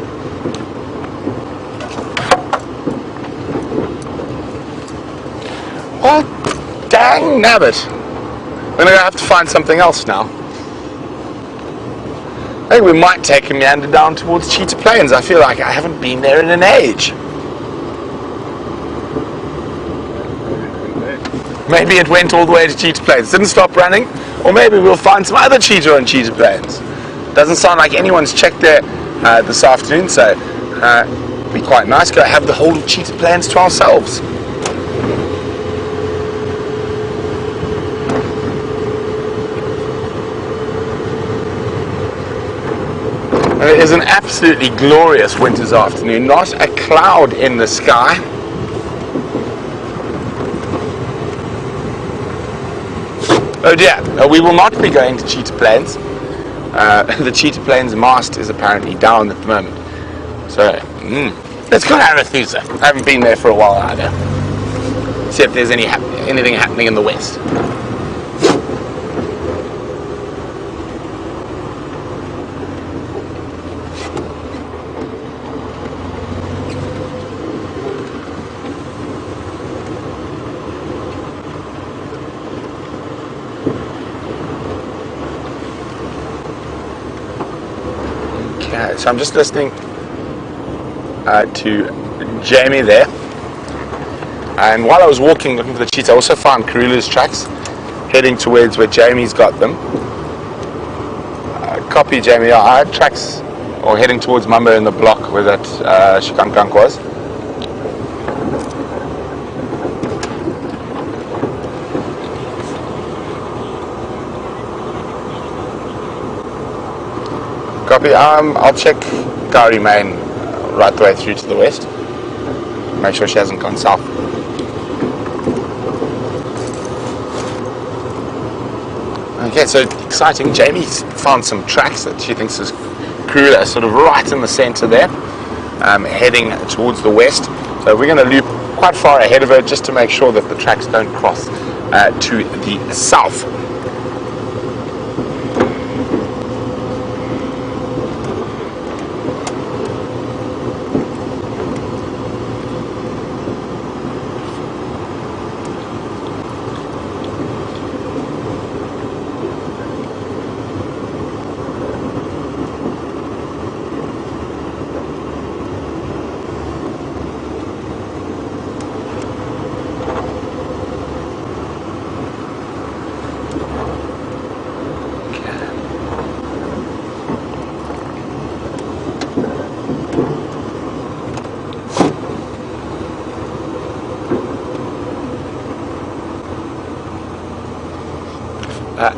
Well, dang nabbit. We're going to have to find something else now. think we might take a meander down towards Cheetah Plains. I feel like I haven't been there in an age. Maybe it went all the way to Cheetah Plains, didn't stop running, or maybe we'll find some other cheetah on Cheetah Plains. Doesn't sound like anyone's checked there this afternoon, so it'd be quite nice to have the whole of Cheetah Plains to ourselves. It is an absolutely glorious winter's afternoon, not a cloud in the sky. Oh dear, we will not be going to Cheetah Plains. The Cheetah Plains mast is apparently down at the moment. So, let's go to Arathusa. I haven't been there for a while either. See if there's anything happening in the west. So I'm just listening to Jamie there, and while I was walking looking for the cheetah, I also found Karula's tracks heading towards where Jamie's got them. Copy, Jamie. I had tracks or heading towards Mamba in the block where that Shikankunk was. Copy. I'll check Gari Main right the way through to the west. Make sure she hasn't gone south. Okay, so exciting. Jamie's found some tracks that she thinks is Karula, sort of right in the centre there, heading towards the west. So we're going to loop quite far ahead of her just to make sure that the tracks don't cross to the south.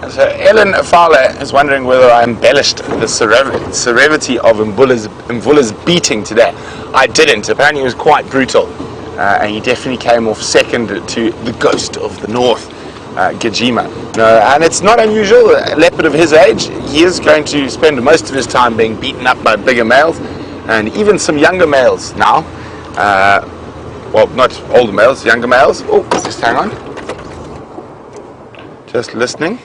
So Ellen Fowler is wondering whether I embellished the severity of Mvula's beating today. I didn't. Apparently it was quite brutal, and he definitely came off second to the ghost of the north, Djuma. And it's not unusual. A leopard of his age, he is going to spend most of his time being beaten up by bigger males, and even some younger males now. Well, not older males, younger males. Oh, just hang on. Just listening.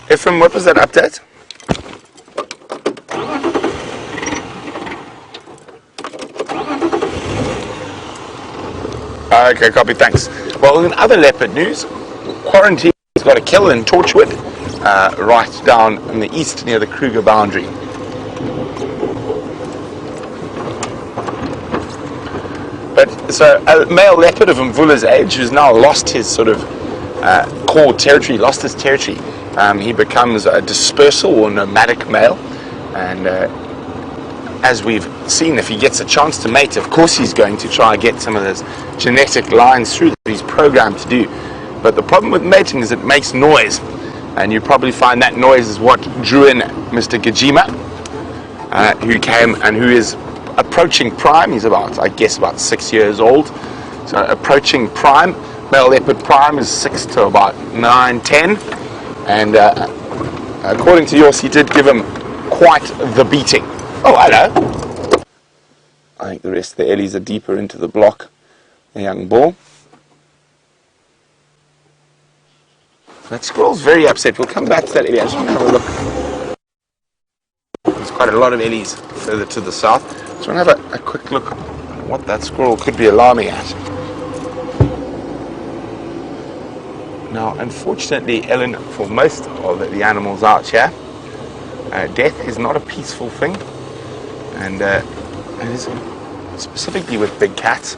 Ephraim, what was that update? Okay, copy, thanks. Well, in other leopard news, Quarantine's got a kill in Torchwood, right down in the east near the Kruger boundary. But so a male leopard of Mvula's age who's now lost his sort of core territory, lost his territory. He becomes a dispersal or nomadic male, and as we've seen, if he gets a chance to mate, of course he's going to try and get some of those genetic lines through that he's programmed to do. But the problem with mating is it makes noise, and you probably find that noise is what drew in Mr. Djuma, who came and who is approaching prime. He's about, I guess, about 6 years old, so approaching prime. Male leopard prime is 6 to about 9, 10. And according to yours, he did give him quite the beating. Oh, hello. I think the rest of the ellies are deeper into the block. The young bull. That squirrel's very upset. We'll come back to that ellie. I just want to have a look. There's quite a lot of ellies further to the south. So we'll have a quick look at what that squirrel could be alarming at. Now, unfortunately, Ellen, for most of the animals out here, death is not a peaceful thing, and it is specifically with big cats.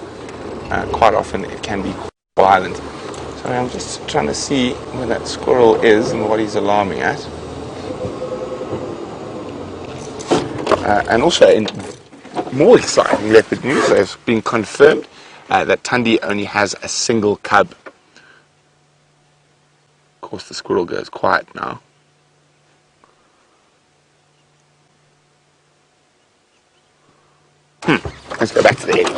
Quite often it can be violent. So I'm just trying to see where that squirrel is and what he's alarming at. And also, in more exciting leopard news, it's been confirmed that Tundi only has a single cub. Of course, the squirrel goes quiet now. Let's go back to the eddy.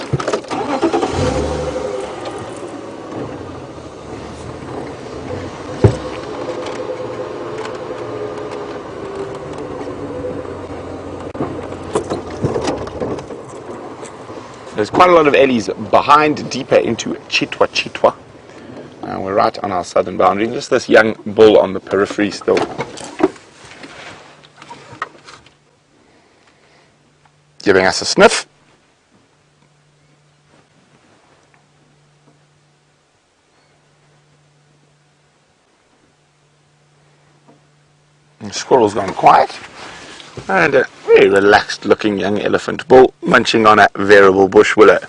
There's quite a lot of eddies behind, deeper into Cheetah. We're right on our southern boundary. Just this young bull on the periphery still. Giving us a sniff. The squirrel's gone quiet. And a very relaxed looking young elephant bull munching on a variable bush willow.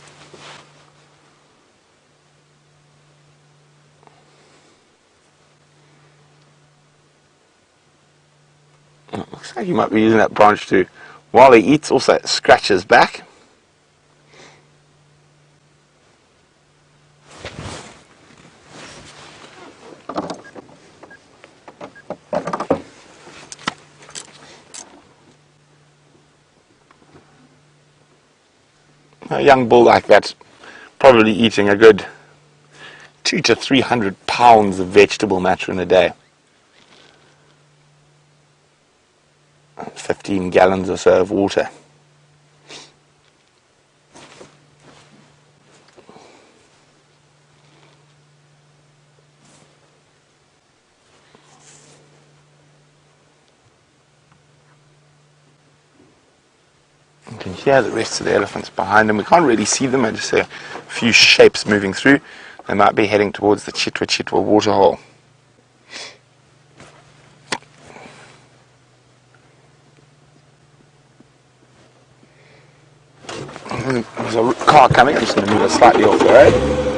Looks like he might be using that branch to, while he eats, also scratch his back. A young bull like that's probably eating a good 200 to 300 pounds of vegetable matter in a day. 15 gallons or so of water. You can hear the rest of the elephants behind them. We can't really see them, I just see a few shapes moving through. They might be heading towards the Cheetah waterhole. There's a car coming. I'm just going to move it slightly off the road.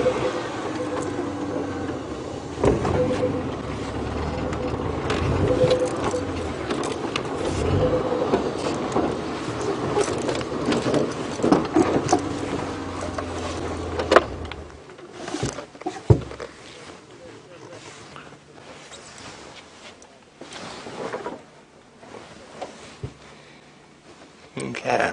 Okay.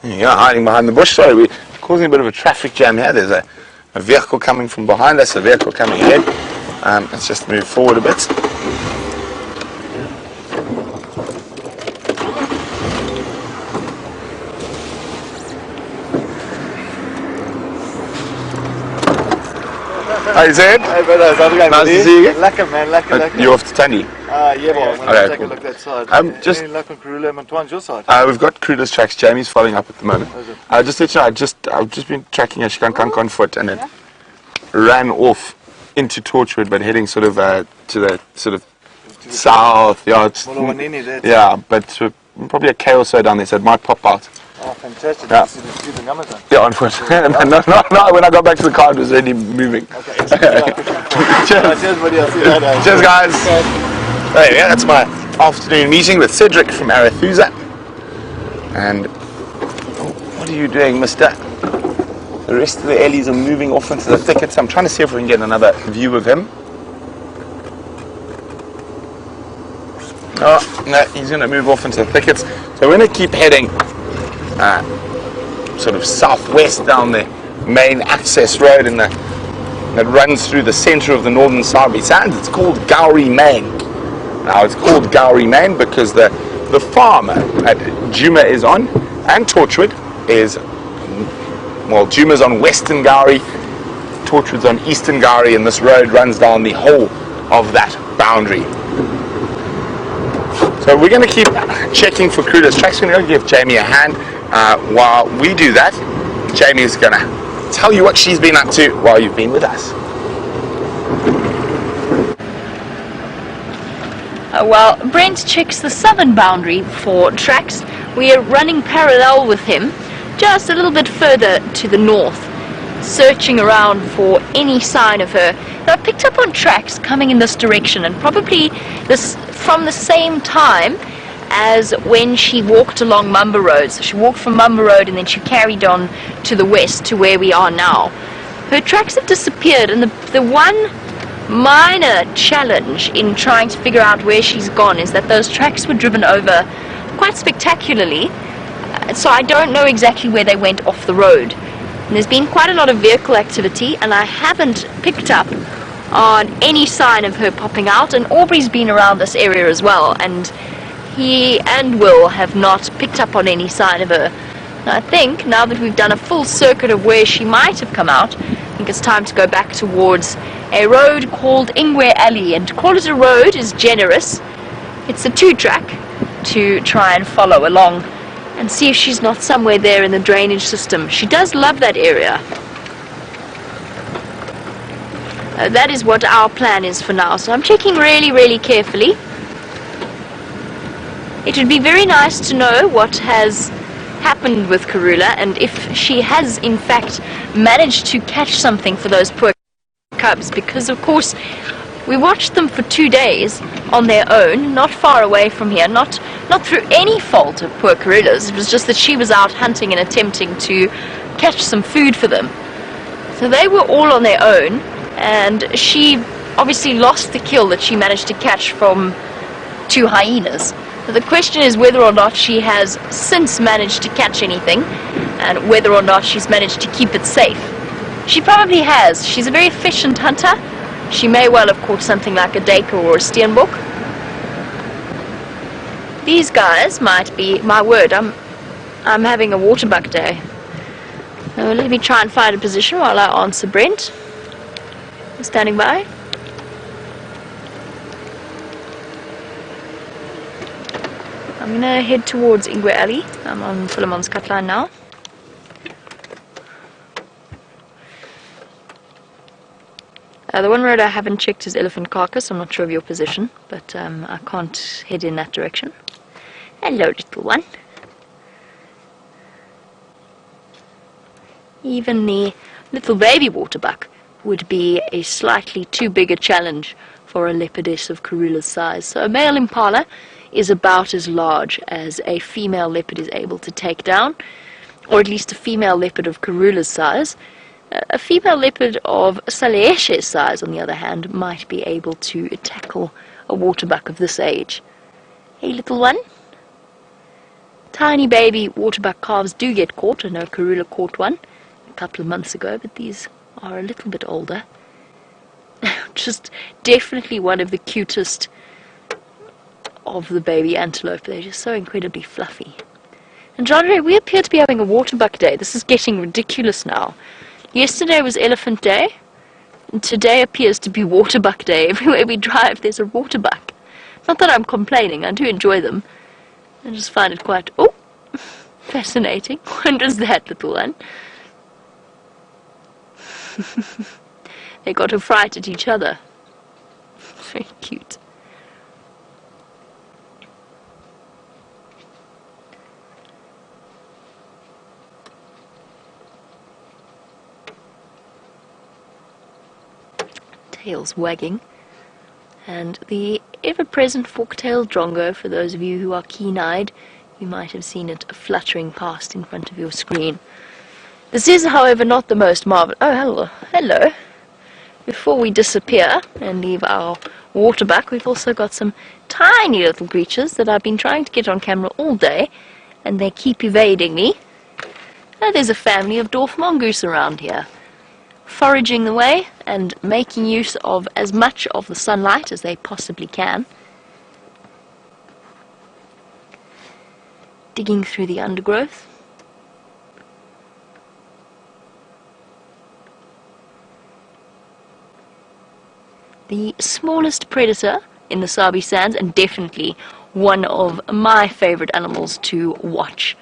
Yeah, hiding behind the bush. Sorry, we're causing a bit of a traffic jam here. There's a vehicle coming from behind us, a vehicle coming ahead. Let's just move forward a bit. Hi Zed. Hey brother, how's it going? Nice to see you. Lekker man, lekker. You're off to Tundi? Yeah, well, I'm going to take a look that side. Just any luck on Karula and Antoine's your side? We've got Karula's tracks. Jamie's following up at the moment. Just to let you know, I've just been tracking a skank on foot and it ran off into Torchwood, but heading sort of to the sort of south. Yeah, but probably a K or so down there, so it might pop out. Oh, fantastic. Yeah. See the numbers on. Yeah, on foot. No, when I got back to the car, it was already moving. Okay, cheers buddy, I'll see you later. Cheers guys. There we go, that's my afternoon meeting with Cedric from Arathusa. And what are you doing, mister? The rest of the ellies are moving off into the thickets. I'm trying to see if we can get another view of him. Oh, no, he's going to move off into the thickets. So we're going to keep heading sort of southwest down the main access road that runs through the centre of the northern Sabi Sands. It's called Gowrie Main. Now it's called Gowrie Main because the farm that Djuma is on and Torchwood is, well, Djuma's on Western Gowrie Torchwood's on Eastern Gowrie, and this road runs down the whole of that boundary. So we're going to keep checking for crewless tracks. We're going to give Jamie a hand. While we do that, Jamie is going to tell you what she's been up to while you've been with us. While Brent checks the southern boundary for tracks, we are running parallel with him just a little bit further to the north, searching around for any sign of her. Now, I picked up on tracks coming in this direction, and probably this from the same time as when she walked along Mumba Road. So she walked from Mumba Road and then she carried on to the west to where we are now. Her tracks have disappeared, and the one minor challenge in trying to figure out where she's gone is that those tracks were driven over quite spectacularly, so I don't know exactly where they went off the road. And there's been quite a lot of vehicle activity, and I haven't picked up on any sign of her popping out, and Aubrey's been around this area as well, and he and Will have not picked up on any sign of her. And I think now that we've done a full circuit of where she might have come out, I think it's time to go back towards a road called Ingwe Alley, and to call it a road is generous. It's a 2-track to try and follow along and see if she's not somewhere there in the drainage system. She does love that area. That is what our plan is for now, so I'm checking really carefully. It would be very nice to know what has happened with Karula, and if she has in fact managed to catch something for those poor cubs, because of course we watched them for 2 days on their own, not far away from here, not through any fault of poor Karula's. It was just that she was out hunting and attempting to catch some food for them. So they were all on their own, and she obviously lost the kill that she managed to catch from 2 hyenas. So the question is whether or not she has since managed to catch anything, and whether or not she's managed to keep it safe. She probably has. She's a very efficient hunter. She may well have caught something like a duiker or a steenbok. These guys might be, my word, I'm having a waterbuck day. So let me try and find a position while I answer Brent. Standing by. I'm going to head towards Ingwe Alley. I'm on Philemon's cutline now. The one road I haven't checked is Elephant Carcass. I'm not sure of your position, but I can't head in that direction. Hello, little one. Even the little baby waterbuck would be a slightly too big a challenge for a leopardess of Karula's size. So a male impala is about as large as a female leopard is able to take down, or at least a female leopard of Karula's size. A female leopard of Saleeshe's size, on the other hand, might be able to tackle a waterbuck of this age. Hey, little one. Tiny baby waterbuck calves do get caught. I know Karula caught one a couple of months ago, but these are a little bit older. Just definitely one of the cutest of the baby antelope. They're just so incredibly fluffy. And John, we appear to be having a waterbuck day. This is getting ridiculous now. Yesterday was Elephant Day, and today appears to be Waterbuck Day. Everywhere we drive there's a waterbuck. Not that I'm complaining, I do enjoy them. I just find it quite, fascinating. What is that, little one? They got a fright at each other. Very cute. Tails wagging, and the ever-present fork-tailed drongo. For those of you who are keen-eyed, you might have seen it fluttering past in front of your screen. This is, however, not the most marvelous. Oh, hello. Before we disappear and leave our waterbuck, we've also got some tiny little creatures that I've been trying to get on camera all day, and they keep evading me. Now, there's a family of dwarf mongoose around here, foraging the way and making use of as much of the sunlight as they possibly can. Digging through the undergrowth. the smallest predator in the Sabi Sands, and definitely one of my favorite animals to watch.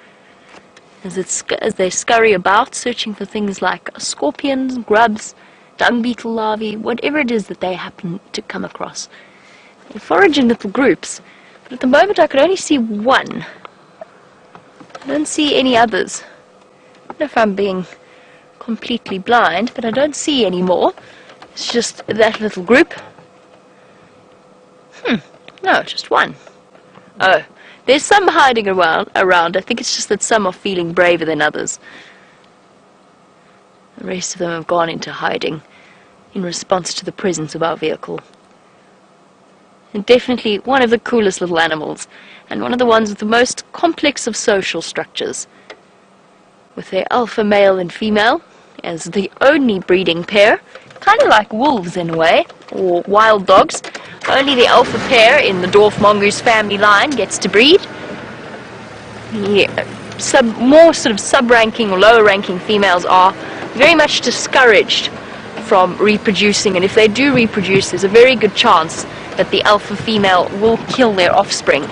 As they scurry about, searching for things like scorpions, grubs, dung beetle larvae, whatever it is that they happen to come across. They forage in little groups, but at the moment I could only see one. I don't see any others. I don't know if I'm being completely blind, but I don't see any more. It's just that little group. No, just one. Oh, there's some hiding around. I think it's just that some are feeling braver than others. The rest of them have gone into hiding in response to the presence of our vehicle. And definitely one of the coolest little animals, and one of the ones with the most complex of social structures. With their alpha male and female as the only breeding pair, kind of like wolves in a way, or wild dogs. Only the alpha pair in the dwarf mongoose family line gets to breed. The more sort of sub-ranking or lower-ranking females are very much discouraged from reproducing, and if they do reproduce, there's a very good chance that the alpha female will kill their offspring,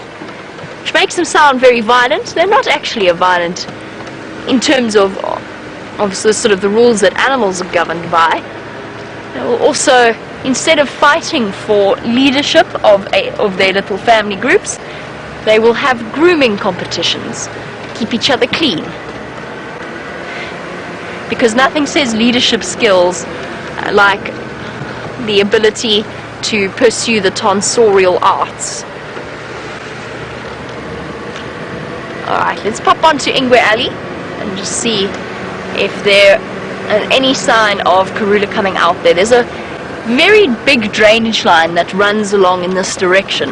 which makes them sound very violent. They're not actually violent in terms of sort of the rules that animals are governed by. They will also, instead of fighting for leadership of their little family groups, they will have grooming competitions, keep each other clean. Because nothing says leadership skills like the ability to pursue the tonsorial arts. Alright, let's pop onto Ingwe Alley and just see if there is any sign of Karula coming out there. There's a very big drainage line that runs along in this direction,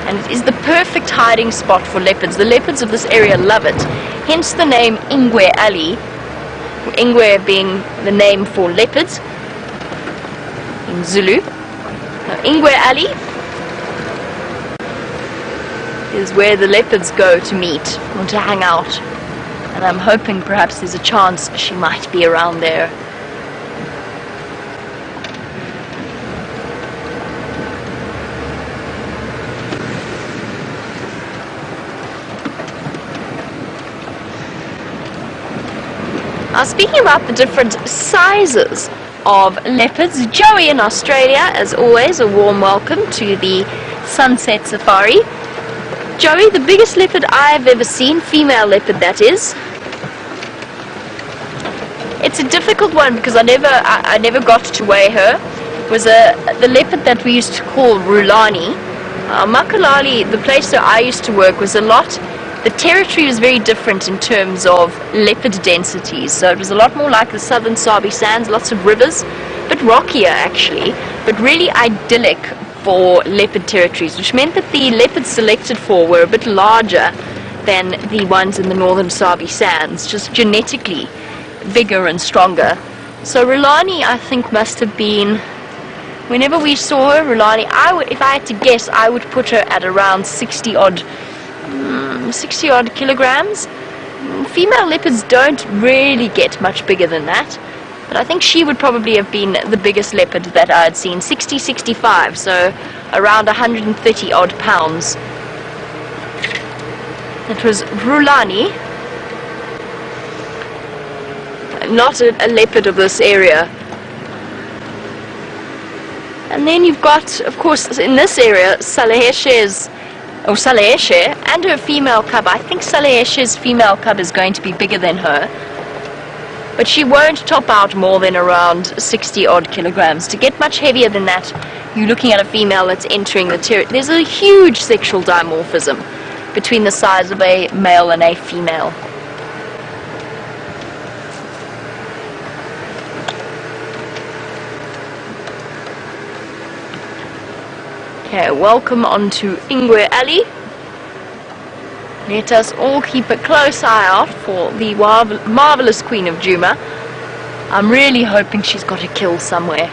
and it is the perfect hiding spot for leopards. The leopards of this area love it, hence the name Ingwe Alley, Ingwe being the name for leopards in Zulu. Now, Ingwe Alley is where the leopards go to meet or to hang out, and I'm hoping perhaps there's a chance she might be around there. Now, speaking about the different sizes of leopards, Joey in Australia, as always, a warm welcome to the Sunset Safari. Joey, the biggest leopard I've ever seen, female leopard that is. It's a difficult one because I never got to weigh her. It was the leopard that we used to call Rulani. Makalali, the place where I used to work, was the territory was very different in terms of leopard densities. So it was a lot more like the southern Sabi Sands, lots of rivers, a bit rockier actually, but really idyllic for leopard territories, which meant that the leopards selected for were a bit larger than the ones in the northern Sabi Sands, just genetically bigger and stronger. So Rulani, I think, must have been, whenever we saw her, Rulani, if I had to guess, I would put her at around 60 odd kilograms. Female leopards don't really get much bigger than that, but I think she would probably have been the biggest leopard that I had seen, 65, so around 130 odd pounds. It was Rulani, not a leopard of this area. And then you've got, of course, in this area, Saleheshe and her female cub. I think Saleheshe's female cub is going to be bigger than her, but she won't top out more than around 60 odd kilograms. To get much heavier than that, you're looking at a female that's entering the territory. There's a huge sexual dimorphism between the size of a male and a female. Okay, welcome onto Ingwe Alley. Let us all keep a close eye out for the marvelous Queen of Djuma. I'm really hoping she's got a kill somewhere.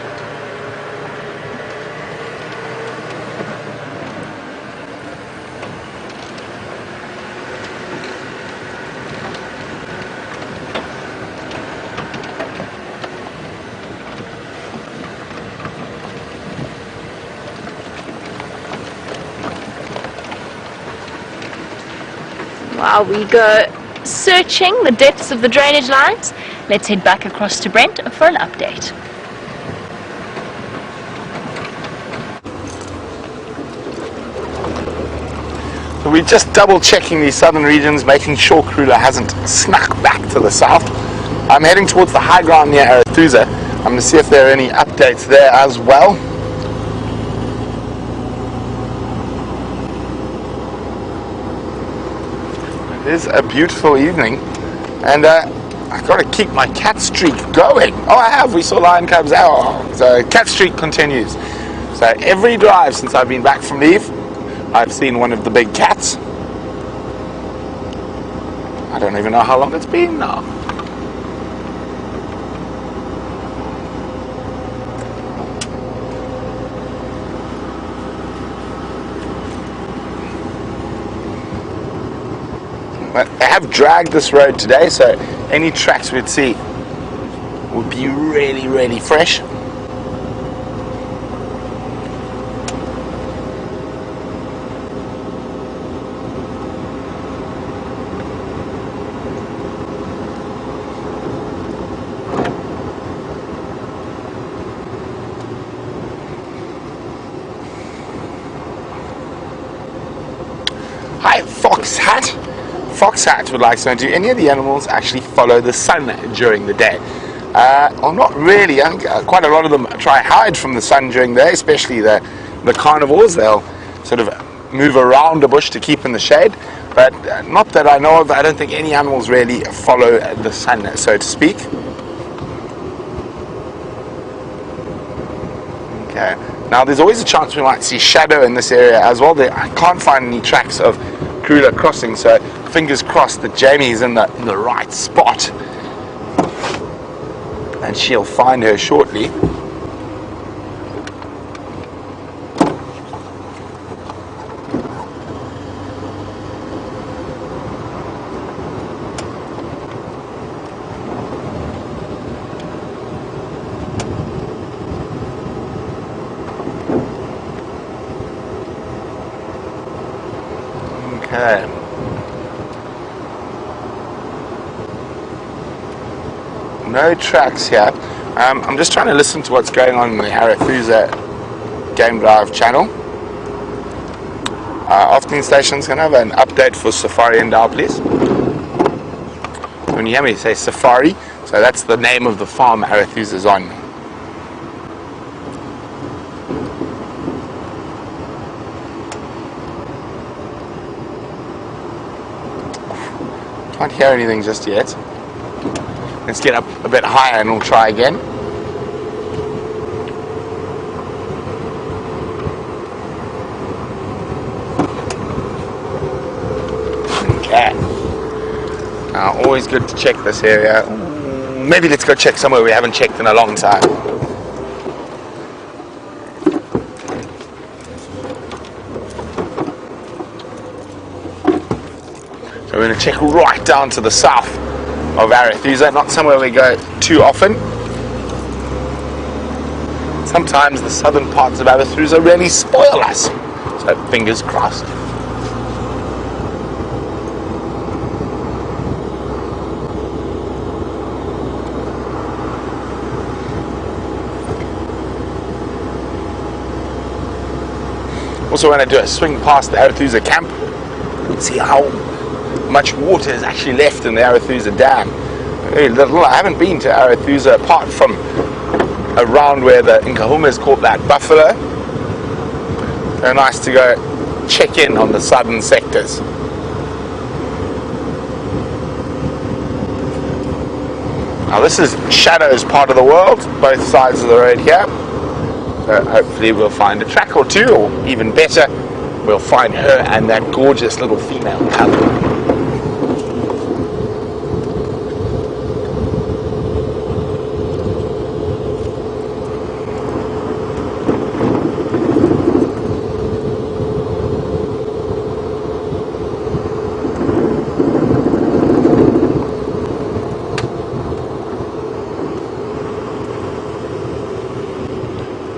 while we go searching the depths of the drainage lines, let's head back across to Brent for an update. So we're just double checking these southern regions, making sure Karula hasn't snuck back to the south. I'm heading towards the high ground near Arathusa. I'm going to see if there are any updates there as well. It is a beautiful evening, and I've got to keep my cat streak going. Oh, I have. We saw lion cubs. Oh, so cat streak continues. So every drive since I've been back from leave, I've seen one of the big cats. I don't even know how long it's been now. But they have dragged this road today, so any tracks we'd see would be really, really fresh. Hi, Fox Hat. Fox Hat would like to know, do any of the animals actually follow the sun during the day? Well, not really. Quite a lot of them try to hide from the sun during the day, especially the carnivores. They'll sort of move around a bush to keep in the shade, but not that I know of. I don't think any animals really follow the sun, so to speak. Okay. Now, there's always a chance we might see shadow in this area as well. I can't find any tracks of Karula crossing, so fingers crossed that Jamie's in the right spot, and she'll find her shortly. Okay. No tracks here. I'm just trying to listen to what's going on in the Arathusa Game Drive channel. Afternoon station's going to have an update for Safari and Dow, please. When you hear me say Safari, so that's the name of the farm Arathusa's on. Can't hear anything just yet. Let's get up a bit higher and we'll try again. Okay. Now, always good to check this area. Maybe let's go check somewhere we haven't checked in a long time. So we're going to check right down to the south of Arathusa, not somewhere we go too often. Sometimes the southern parts of Arathusa really spoil us, so fingers crossed. Also want to do a swing past the Arathusa camp and see how much water is actually left in the Arathusa dam. Very little. I haven't been to Arathusa apart from around where the Nkahuma is called that buffalo. So nice to go check in on the southern sectors. Now this is Shadow's part of the world, both sides of the road here. So hopefully we'll find a track or two, or even better, we'll find her and that gorgeous little female cub.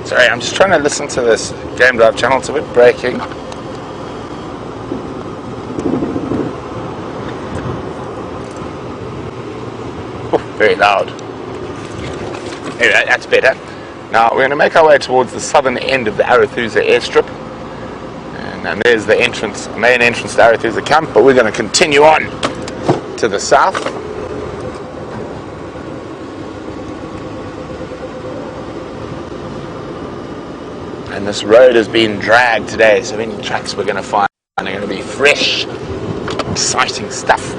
Sorry, I'm just trying to listen to this Game Drive channel. It's a bit breaking. very loud. Anyway, that's better. Now we're going to make our way towards the southern end of the Arathusa airstrip. And there's the entrance, main entrance to Arathusa camp, but we're going to continue on to the south. And this road has been dragged today, so any tracks we're going to find are going to be fresh, exciting stuff.